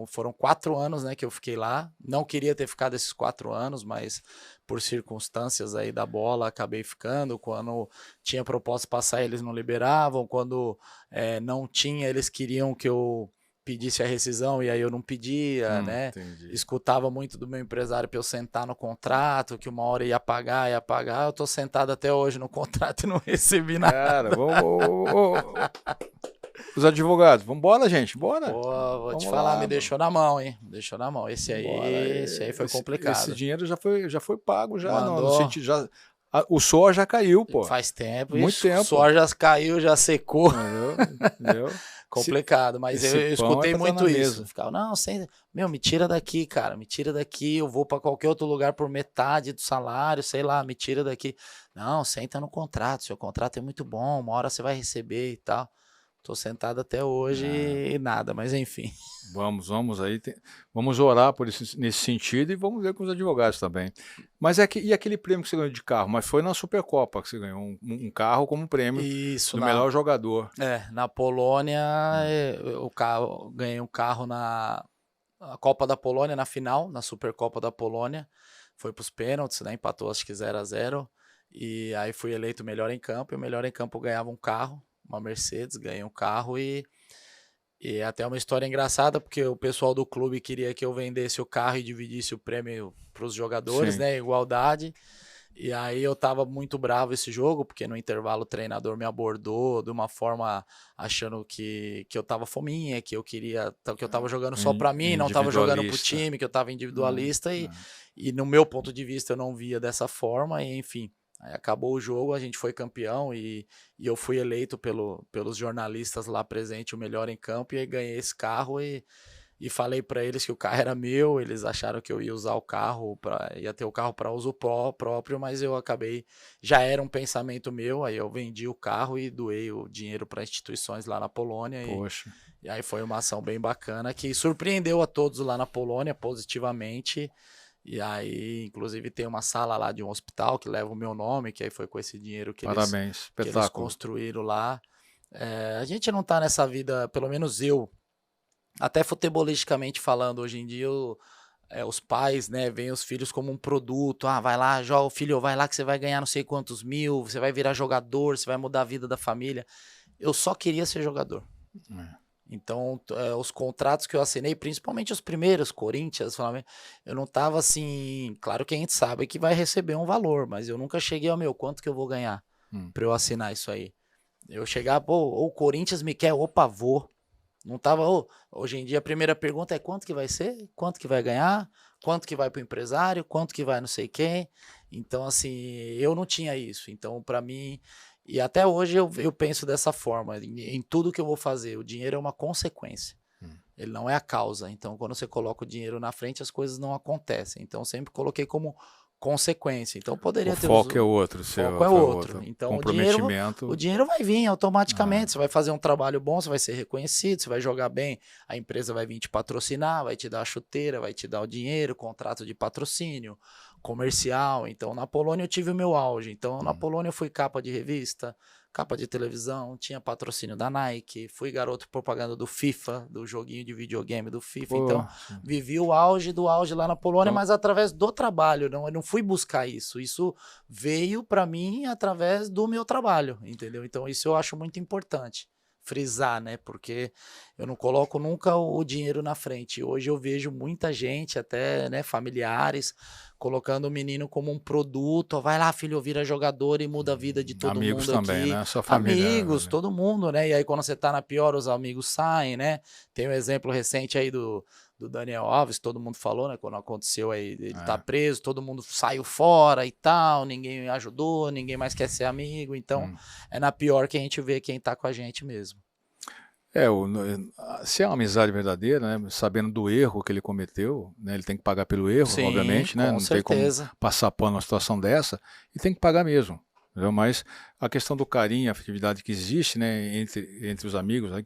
Foram 4 anos, né, que eu fiquei lá. Não queria ter ficado esses 4 anos, mas por circunstâncias aí da bola, acabei ficando. Quando tinha proposta para sair, eles não liberavam. Quando não tinha, eles queriam que eu pedisse a rescisão e aí eu não pedia, né? Entendi. Escutava muito do meu empresário para eu sentar no contrato, que uma hora ia pagar. Eu tô sentado até hoje no contrato e não recebi nada. Cara, os advogados, vambora, gente, bora. Pô, vou Vamos te falar, lá, me deixou na mão, hein? Deixou na mão. Esse aí foi complicado. Esse dinheiro já foi pago, já. Mandou. No sentido, o suor já caiu, pô. Faz tempo. Muito tempo. O suor já caiu, já secou. Entendeu? Complicado, mas esse eu pão escutei é pra muito tá na isso. mesa. Ficava, não, me tira daqui, cara, me tira daqui, eu vou para qualquer outro lugar por metade do salário, sei lá, me tira daqui. Não, senta no contrato, seu contrato é muito bom, uma hora você vai receber e tal. Tô sentado até hoje e nada, mas enfim. Vamos aí, vamos orar nesse sentido e vamos ver com os advogados também. Mas e aquele prêmio que você ganhou de carro? Mas foi na Supercopa que você ganhou um carro como prêmio Isso, do melhor jogador. Na Polônia, ganhei um carro na Copa da Polônia, na final, na Supercopa da Polônia. Foi para os pênaltis, né? Empatou acho que 0-0. E aí fui eleito melhor em campo, e o melhor em campo ganhava um carro, uma Mercedes, ganhei um carro e até uma história engraçada, porque o pessoal do clube queria que eu vendesse o carro e dividisse o prêmio para os jogadores, Sim. né, igualdade, e aí eu tava muito bravo esse jogo, porque no intervalo o treinador me abordou de uma forma achando que eu tava fominha, que eu tava jogando só para mim, não tava jogando pro time, que eu tava individualista, e no meu ponto de vista eu não via dessa forma, e enfim. Aí acabou o jogo, a gente foi campeão e eu fui eleito pelos jornalistas lá presentes o melhor em campo, e aí ganhei esse carro e falei para eles que o carro era meu. Eles acharam que eu ia usar o carro, ia ter o carro para uso próprio, mas eu acabei, já era um pensamento meu, aí eu vendi o carro e doei o dinheiro para instituições lá na Polônia. Poxa. E aí foi uma ação bem bacana que surpreendeu a todos lá na Polônia positivamente. E aí, inclusive, tem uma sala lá de um hospital que leva o meu nome, que aí foi com esse dinheiro que eles construíram lá. A gente não tá nessa vida, pelo menos eu, até futebolisticamente falando, hoje em dia, os pais, né, veem os filhos como um produto. Vai lá, joga, filho, vai lá que você vai ganhar não sei quantos mil, você vai virar jogador, você vai mudar a vida da família. Eu só queria ser jogador. Então, os contratos que eu assinei, principalmente os primeiros, Corinthians, Flamengo, eu não tava assim... Claro que a gente sabe que vai receber um valor, mas eu nunca cheguei ao quanto que eu vou ganhar para eu assinar isso aí. Eu chegava, o Corinthians me quer, vou. Não tava, hoje em dia a primeira pergunta é quanto que vai ser, quanto que vai ganhar, quanto que vai pro empresário, quanto que vai não sei quem. Então, assim, eu não tinha isso. Então, para mim... E até hoje eu penso dessa forma, em tudo que eu vou fazer, o dinheiro é uma consequência, ele não é a causa. Então, quando você coloca o dinheiro na frente, as coisas não acontecem. Então, eu sempre coloquei como consequência. Então, poderia ter... O foco é outro. O foco é outro. Então, o dinheiro vai vir automaticamente. Você vai fazer um trabalho bom, você vai ser reconhecido, você vai jogar bem, a empresa vai vir te patrocinar, vai te dar a chuteira, vai te dar o dinheiro, contrato de patrocínio, comercial. Então, na Polônia eu tive o meu auge. Então, na Polônia eu fui capa de revista, capa de televisão, tinha patrocínio da Nike, fui garoto propaganda do FIFA, do joguinho de videogame do FIFA. Então, vivi o auge do auge lá na Polônia, mas através do trabalho. Eu não fui buscar isso. Isso veio para mim através do meu trabalho, entendeu? Então, isso eu acho muito importante frisar, né? Porque eu não coloco nunca o dinheiro na frente. Hoje eu vejo muita gente, até, né, familiares, colocando o menino como um produto. Vai lá, filho, vira jogador e muda a vida de todo amigos mundo também, aqui. né? Sua família, amigos, né? todo mundo, né? E aí quando você tá na pior, os amigos saem, né? Tem um exemplo recente aí do do Daniel Alves, todo mundo falou, né? Quando aconteceu aí, ele tá preso, todo mundo saiu fora e tal, ninguém ajudou, ninguém mais quer ser amigo, então é na pior que a gente vê quem tá com a gente mesmo. Se é uma amizade verdadeira, né, sabendo do erro que ele cometeu, né, ele tem que pagar pelo erro, Sim, obviamente, né, com não certeza. tem como passar pano numa situação dessa, e tem que pagar mesmo. Entendeu? Mas a questão do carinho, a afetividade que existe, né, entre os amigos, né,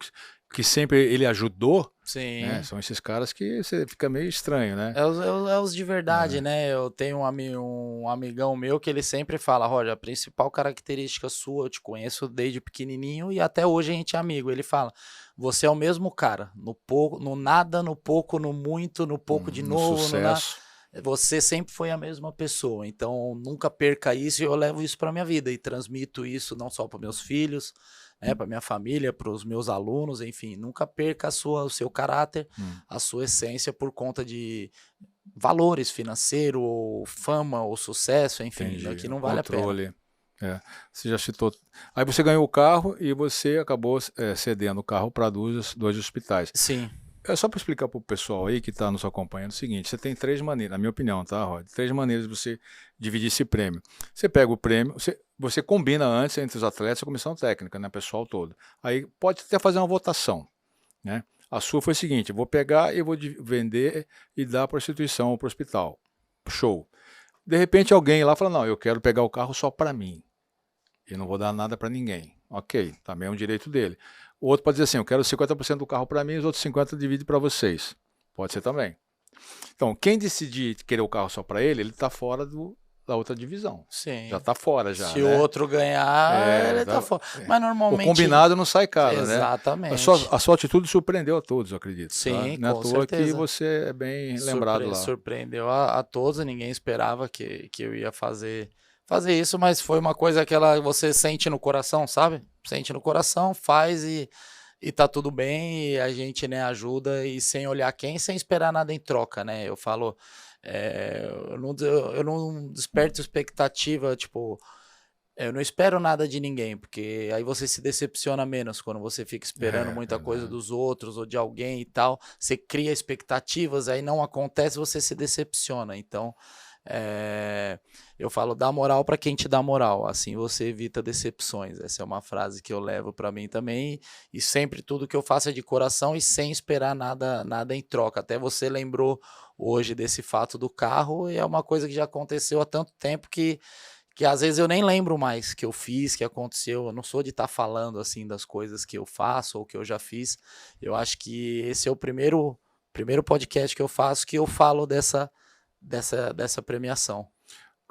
que sempre ele ajudou, Sim. né, são esses caras que você fica meio estranho, né? É os de verdade, né? Eu tenho um amigão meu que ele sempre fala, Roger, a principal característica sua, eu te conheço desde pequenininho e até hoje a gente é amigo. Ele fala, você é o mesmo cara, no pouco, no nada, no pouco, no muito, no pouco de novo, no nada. Sucesso. Você sempre foi a mesma pessoa, então nunca perca isso e eu levo isso para minha vida e transmito isso não só para meus filhos, né, para minha família, para os meus alunos, enfim, nunca perca o seu caráter, a sua essência por conta de valores financeiros, ou fama, ou sucesso, enfim, que não vale a pena. Você já citou. Aí você ganhou o carro e você acabou cedendo o carro para dois hospitais. Sim. É só para explicar para o pessoal aí que está nos acompanhando o seguinte: você tem 3 maneiras, na minha opinião, tá, Rod? 3 maneiras de você dividir esse prêmio. Você pega o prêmio, você combina antes entre os atletas e a comissão técnica, né, pessoal todo. Aí pode até fazer uma votação, né? A sua foi o seguinte: vou pegar e vou vender e dar para a instituição ou para o hospital. Show. De repente alguém lá fala: não, eu quero pegar o carro só para mim. E não vou dar nada para ninguém. Ok, também é um direito dele. O outro pode dizer assim, eu quero 50% do carro para mim, os outros 50% divide para vocês. Pode ser também. Então, quem decidir querer o carro só para ele está fora da outra divisão. Sim. Já está fora já. Se o outro ganhar, ele está fora. Mas normalmente... O combinado não sai caro, exatamente. né? A sua atitude surpreendeu a todos, eu acredito. Sim, tá? Não é à toa certeza. que você é bem lembrado lá. Surpreendeu a todos, ninguém esperava que eu ia fazer isso, mas foi uma coisa que você sente no coração, sabe? Sente no coração, faz e tá tudo bem, e a gente, né, ajuda e sem olhar quem, sem esperar nada em troca, né? Eu falo, eu não desperto expectativa, tipo, eu não espero nada de ninguém, porque aí você se decepciona menos quando você fica esperando muita coisa dos outros ou de alguém e tal, você cria expectativas, aí não acontece, você se decepciona, então... eu falo, dá moral para quem te dá moral, assim você evita decepções. Essa é uma frase que eu levo para mim também, e sempre tudo que eu faço é de coração e sem esperar nada em troca. Até você lembrou hoje desse fato do carro, e é uma coisa que já aconteceu há tanto tempo que às vezes eu nem lembro mais que eu fiz, que aconteceu. Eu não sou de estar falando assim das coisas que eu faço ou que eu já fiz. Eu acho que esse é o primeiro podcast que eu faço que eu falo dessa premiação.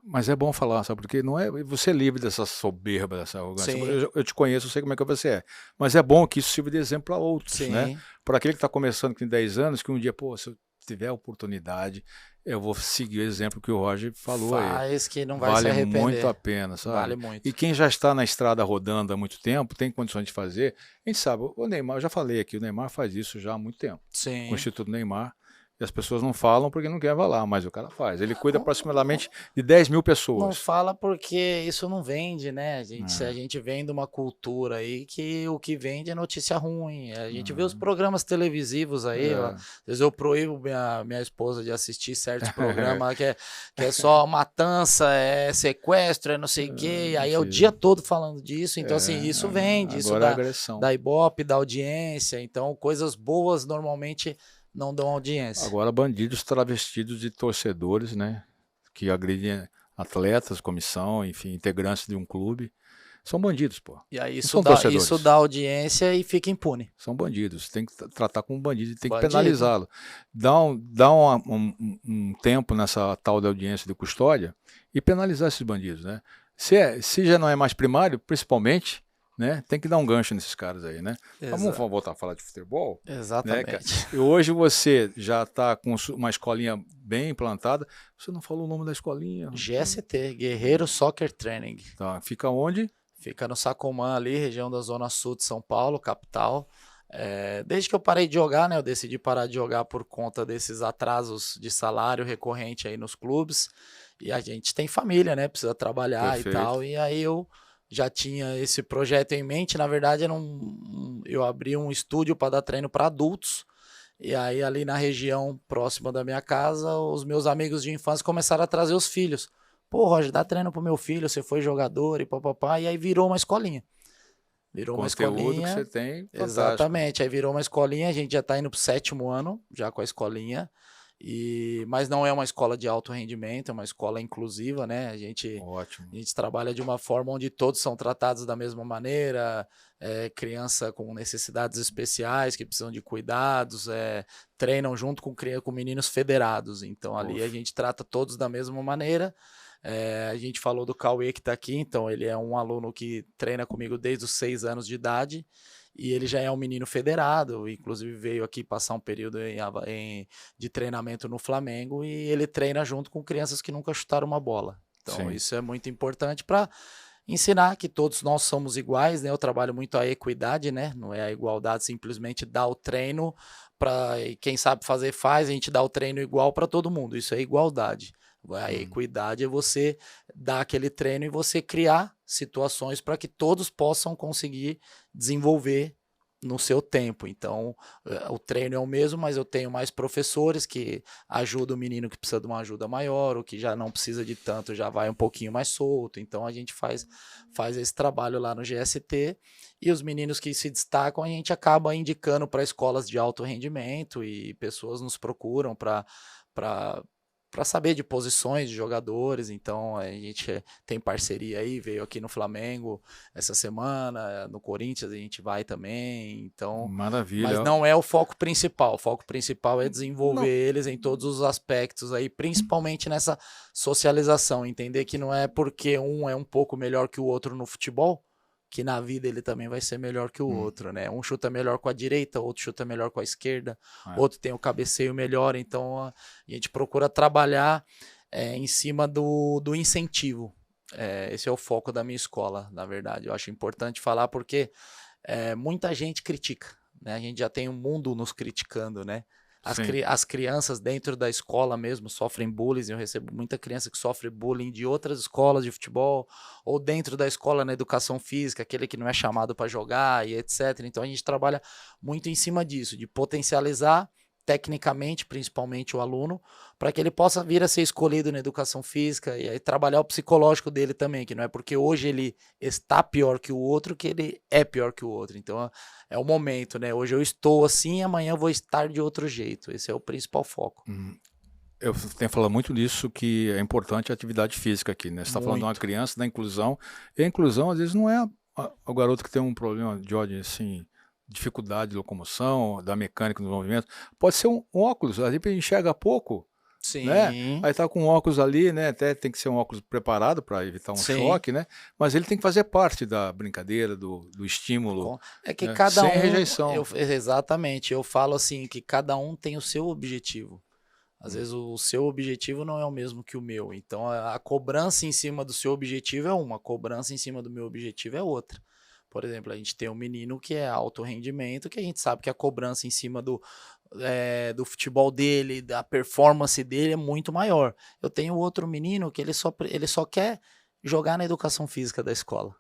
Mas é bom falar, sabe? Porque não é você é livre dessa soberba, dessa arrogância. Eu te conheço, eu sei como é que você é. Mas é bom que isso sirva de exemplo para outros, né? Para aquele que está começando com 10 anos, que um dia, se eu tiver a oportunidade, eu vou seguir o exemplo que o Roger falou aí. Faz que não vai se arrepender. Vale muito a pena, sabe? Vale muito. E quem já está na estrada rodando há muito tempo, tem condições de fazer, a gente sabe, o Neymar, eu já falei aqui, o Neymar faz isso já há muito tempo. Sim. Com o Instituto Neymar. E as pessoas não falam porque não querem falar, mas o cara faz. Ele cuida aproximadamente de 10 mil pessoas. Não fala porque isso não vende, né? A gente vem de uma cultura aí que o que vende é notícia ruim. A gente vê os programas televisivos aí. Às vezes eu proíbo minha esposa de assistir certos programas que é só matança, é sequestro, é não sei o quê. Aí é o dia todo falando disso. Então, assim, isso vende. Isso dá ibope, dá audiência. Então, coisas boas normalmente... não dão audiência. Agora, bandidos travestidos de torcedores, né? Que agridem atletas, comissão, enfim, integrantes de um clube. São bandidos, pô. E aí isso dá audiência e fica impune. São bandidos. Tem que tratar como bandido e tem que penalizá-lo. Dá um tempo nessa tal da audiência de custódia e penalizar esses bandidos, né? Se já não é mais primário, principalmente... né? Tem que dar um gancho nesses caras aí, né? Vamos voltar a falar de futebol? Exatamente. Né? E hoje você já está com uma escolinha bem implantada. Você não falou o nome da escolinha? GST, Guerreiro Soccer Training. Tá, fica onde? Fica no Sacomã ali, região da Zona Sul de São Paulo, capital. Desde que eu parei de jogar, né? Eu decidi parar de jogar por conta desses atrasos de salário recorrente aí nos clubes. E a gente tem família, né? Precisa trabalhar e tal. E aí eu... já tinha esse projeto em mente. Na verdade, eu abri um estúdio para dar treino para adultos. E aí, ali na região próxima da minha casa, os meus amigos de infância começaram a trazer os filhos. Pô, Roger, dá treino pro meu filho, você foi jogador e papapá. E aí virou uma escolinha. Virou uma Conteúdo que escolinha. você tem, fantástico. Exatamente. Aí virou uma escolinha, a gente já tá indo pro 7º ano, já com a escolinha. Mas não é uma escola de alto rendimento, é uma escola inclusiva, né? A gente Ótimo. trabalha de uma forma onde todos são tratados da mesma maneira, criança com necessidades especiais que precisam de cuidados, treinam junto com meninos federados. Então ali a gente trata todos da mesma maneira. A gente falou do Cauê que está aqui, então ele é um aluno que treina comigo desde os 6 anos de idade. E ele já é um menino federado, inclusive veio aqui passar um período de treinamento no Flamengo, e ele treina junto com crianças que nunca chutaram uma bola. Então Sim. isso é muito importante para ensinar que todos nós somos iguais, né? Eu trabalho muito a equidade, né? Não é a igualdade simplesmente dar o treino para quem sabe fazer faz, a gente dá o treino igual para todo mundo. Isso é igualdade. A equidade é você dar aquele treino e você criar situações para que todos possam conseguir desenvolver no seu tempo. Então, o treino é o mesmo, mas eu tenho mais professores que ajudam o menino que precisa de uma ajuda maior, o que já não precisa de tanto, já vai um pouquinho mais solto. Então, a gente faz esse trabalho lá no GST, e os meninos que se destacam, a gente acaba indicando para escolas de alto rendimento, e pessoas nos procuram para saber de posições de jogadores. Então a gente tem parceria aí, veio aqui no Flamengo essa semana, no Corinthians a gente vai também. Então, Maravilha. mas não é o foco principal. O foco principal é desenvolver eles em todos os aspectos aí, principalmente nessa socialização, entender que não é porque um é um pouco melhor que o outro no futebol que na vida ele também vai ser melhor que o outro, né? Um chuta melhor com a direita, outro chuta melhor com a esquerda, outro tem o cabeceio melhor. Então a gente procura trabalhar em cima do incentivo. Esse é o foco da minha escola, na verdade. Eu acho importante falar porque muita gente critica, né? A gente já tem um mundo nos criticando, né? As crianças dentro da escola mesmo sofrem bullying. Eu recebo muita criança que sofre bullying de outras escolas de futebol, ou dentro da escola na educação física, aquele que não é chamado para jogar e etc. Então a gente trabalha muito em cima disso, de potencializar tecnicamente, principalmente o aluno, para que ele possa vir a ser escolhido na educação física, e aí trabalhar o psicológico dele também, que não é porque hoje ele está pior que o outro que ele é pior que o outro. Então é o momento, né? Hoje eu estou assim, amanhã eu vou estar de outro jeito. Esse é o principal foco. Eu tenho falado muito disso, que é importante a atividade física aqui, né? Você está falando de uma criança, da inclusão, e a inclusão às vezes não é o garoto que tem um problema de ordem assim, dificuldade de locomoção, da mecânica dos movimentos. Pode ser um óculos, às vezes ele enxerga pouco. Sim. Né? Aí tá com óculos ali, né? Até tem que ser um óculos preparado para evitar um choque, né? Mas ele tem que fazer parte da brincadeira, do estímulo. É que cada sem rejeição. Exatamente. Eu falo assim, que cada um tem o seu objetivo. Às vezes o seu objetivo não é o mesmo que o meu. Então a cobrança em cima do seu objetivo é uma, a cobrança em cima do meu objetivo é outra. Por exemplo, a gente tem um menino que é alto rendimento, que a gente sabe que a cobrança em cima do futebol dele, da performance dele é muito maior. Eu tenho outro menino que ele só quer jogar na educação física da escola.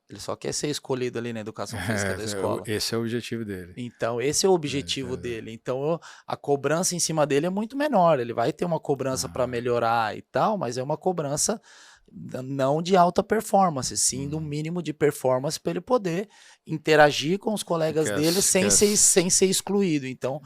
Ele só quer ser escolhido ali na educação física da escola. Esse é o objetivo dele. Então, esse é o objetivo dele. Então, a cobrança em cima dele é muito menor. Ele vai ter uma cobrança para melhorar e tal, mas é uma cobrança não de alta performance, sim do mínimo de performance para ele poder interagir com os colegas dele sem ser excluído. Então,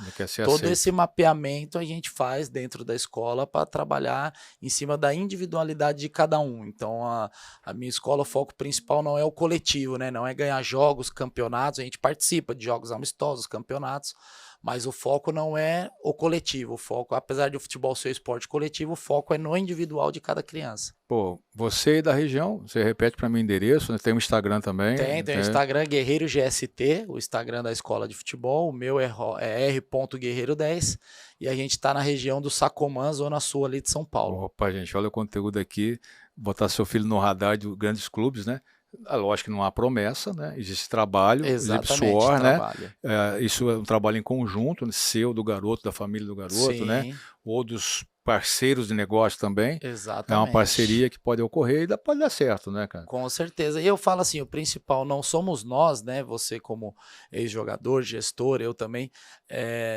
todo esse mapeamento a gente faz dentro da escola para trabalhar em cima da individualidade de cada um. Então, a minha escola, o foco principal não é o coletivo, né? Não é ganhar jogos, campeonatos. A gente participa de jogos amistosos, campeonatos, mas o foco não é o coletivo. O foco, apesar de o futebol ser esporte coletivo, o foco é no individual de cada criança. Pô, você é da região, você repete para mim o endereço, né? Tem um Instagram também. Tem o Instagram Guerreiro GST, o Instagram da escola de futebol. O meu é r.guerreiro10, e a gente está na região do Sacomã, zona sul ali de São Paulo. Opa, gente, olha o conteúdo aqui, botar seu filho no radar de grandes clubes, né? Lógico que não há promessa, né? Existe trabalho, existe Exatamente, suor, né? trabalho. Isso é um trabalho em conjunto, né? Seu, do garoto, da família do garoto, né? Sim, Ou dos parceiros de negócio também. É uma exatamente. parceria que pode ocorrer e pode dar certo, né, cara? Com certeza. E eu falo assim, o principal não somos nós, né? Você como ex-jogador, gestor, eu também,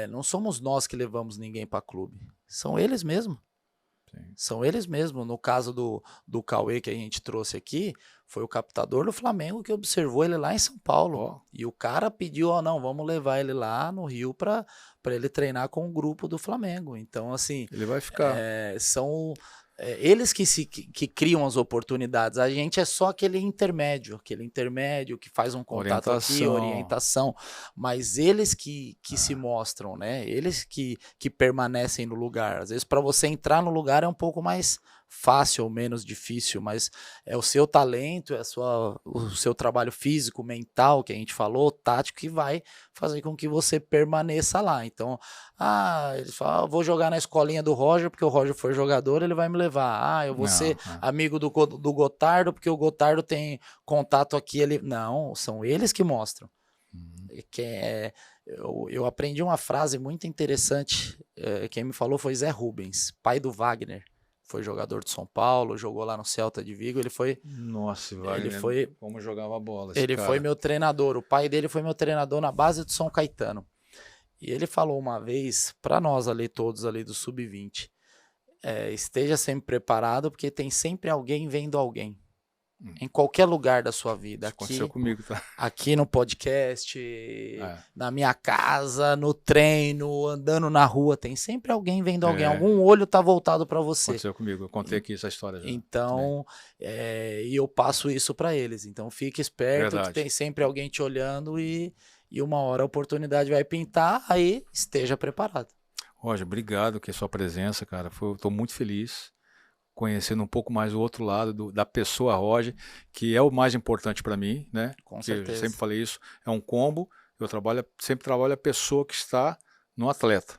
não somos nós que levamos ninguém para clube. São eles mesmos. Sim. São eles mesmos. No caso do Cauê que a gente trouxe aqui, foi o captador do Flamengo que observou ele lá em São Paulo. Ó. E o cara pediu, ó, não, vamos levar ele lá no Rio para ele treinar com o grupo do Flamengo. Então, assim, Ele vai ficar. são eles que criam as oportunidades. A gente é só aquele intermédio que faz um contato aqui, orientação. Mas eles que se mostram, né? Eles que permanecem no lugar. Às vezes, para você entrar no lugar é um pouco mais fácil ou menos difícil, mas é o seu talento, o seu trabalho físico, mental, que a gente falou, tático, que vai fazer com que você permaneça lá. Então, eles falam, vou jogar na escolinha do Roger, porque o Roger foi jogador, ele vai me levar. Eu vou ser amigo do Gotardo, porque o Gotardo tem contato aqui. Não, são eles que mostram. Eu aprendi uma frase muito interessante, quem me falou foi Zé Rubens, pai do Wagner. Foi jogador de São Paulo, jogou lá no Celta de Vigo, ele foi... Nossa, Wagner, como jogava bola Ele foi meu treinador, o pai dele foi meu treinador na base do São Caetano. E ele falou uma vez, para nós ali, todos ali do Sub-20, esteja sempre preparado, porque tem sempre alguém vendo alguém. Em qualquer lugar da sua vida. Isso aconteceu comigo, tá? Aqui no podcast, na minha casa, no treino, andando na rua, tem sempre alguém vendo alguém. Algum olho tá voltado para você. Aconteceu comigo, eu contei aqui essa história já. Então, e eu passo isso para eles. Então, fique esperto, que tem sempre alguém te olhando e uma hora a oportunidade vai pintar, aí esteja preparado. Roger, obrigado pela sua presença, cara. Estou muito feliz conhecendo um pouco mais o outro lado da pessoa Roger, que é o mais importante para mim, né? Com certeza. Eu sempre falei isso, é um combo. Eu sempre trabalho a pessoa que está no atleta.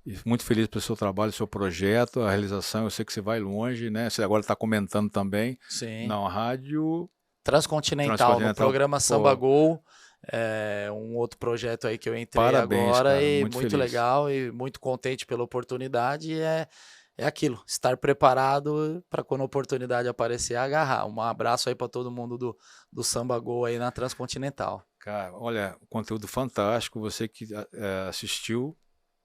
E muito feliz pelo seu trabalho, seu projeto, a realização. Eu sei que você vai longe, né? Você agora está comentando também. Sim. Na rádio Transcontinental, no programa Samba Gol. Um outro projeto aí que eu entrei agora, cara, e muito legal e muito contente pela oportunidade. É aquilo, estar preparado para quando a oportunidade aparecer, agarrar. Um abraço aí para todo mundo do Samba Gol aí na Transcontinental. Cara, olha, conteúdo fantástico. Você que assistiu,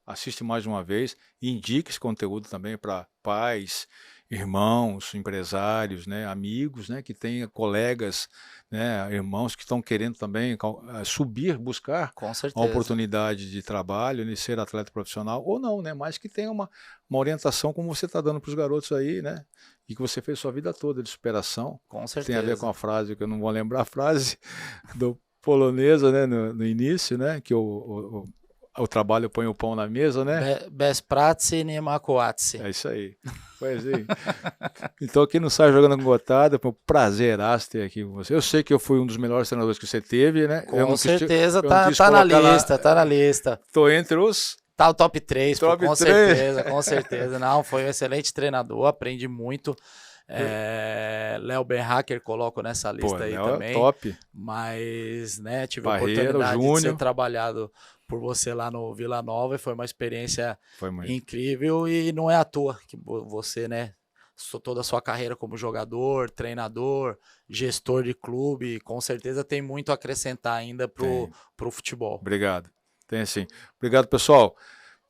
assiste mais uma vez. Indique esse conteúdo também para pais, irmãos, empresários, né, amigos, né, que tenham colegas, né, irmãos que estão querendo também subir, buscar uma oportunidade de trabalho, de ser atleta profissional ou não, né, mas que tenha uma orientação como você está dando para os garotos aí, né, e que você fez sua vida toda de superação. Com certeza. Tem a ver com a frase, que eu não vou lembrar a frase, do polonesa, né, no início, né, que o trabalho põe o pão na mesa, né? Best praxe, nie ma coatse. É isso aí. Pois é. Então, quem não sai jogando com Gotardo, foi um prazeraço ter aqui com você. Eu sei que eu fui um dos melhores treinadores que você teve, né? Com certeza, tá na lista, tá na lista. Tô entre os... Tá o top 3, com certeza, com certeza. Não, foi um excelente treinador, aprendi muito. Léo Benhacker coloco nessa lista aí também. Top. Mas, né, tive a Barreiro, oportunidade Júnior. de ser trabalhado por você lá no Vila Nova e foi uma experiência incrível e não é à toa que você, né, toda a sua carreira como jogador, treinador, gestor de clube, com certeza tem muito a acrescentar ainda pro futebol. Obrigado. Tem sim. Obrigado, pessoal.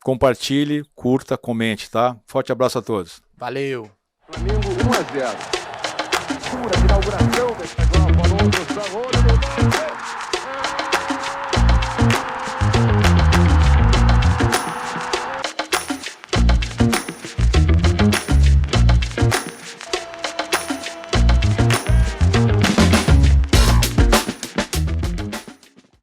Compartilhe, curta, comente, tá? Forte abraço a todos. Valeu. Flamengo 1-0. Pura inauguração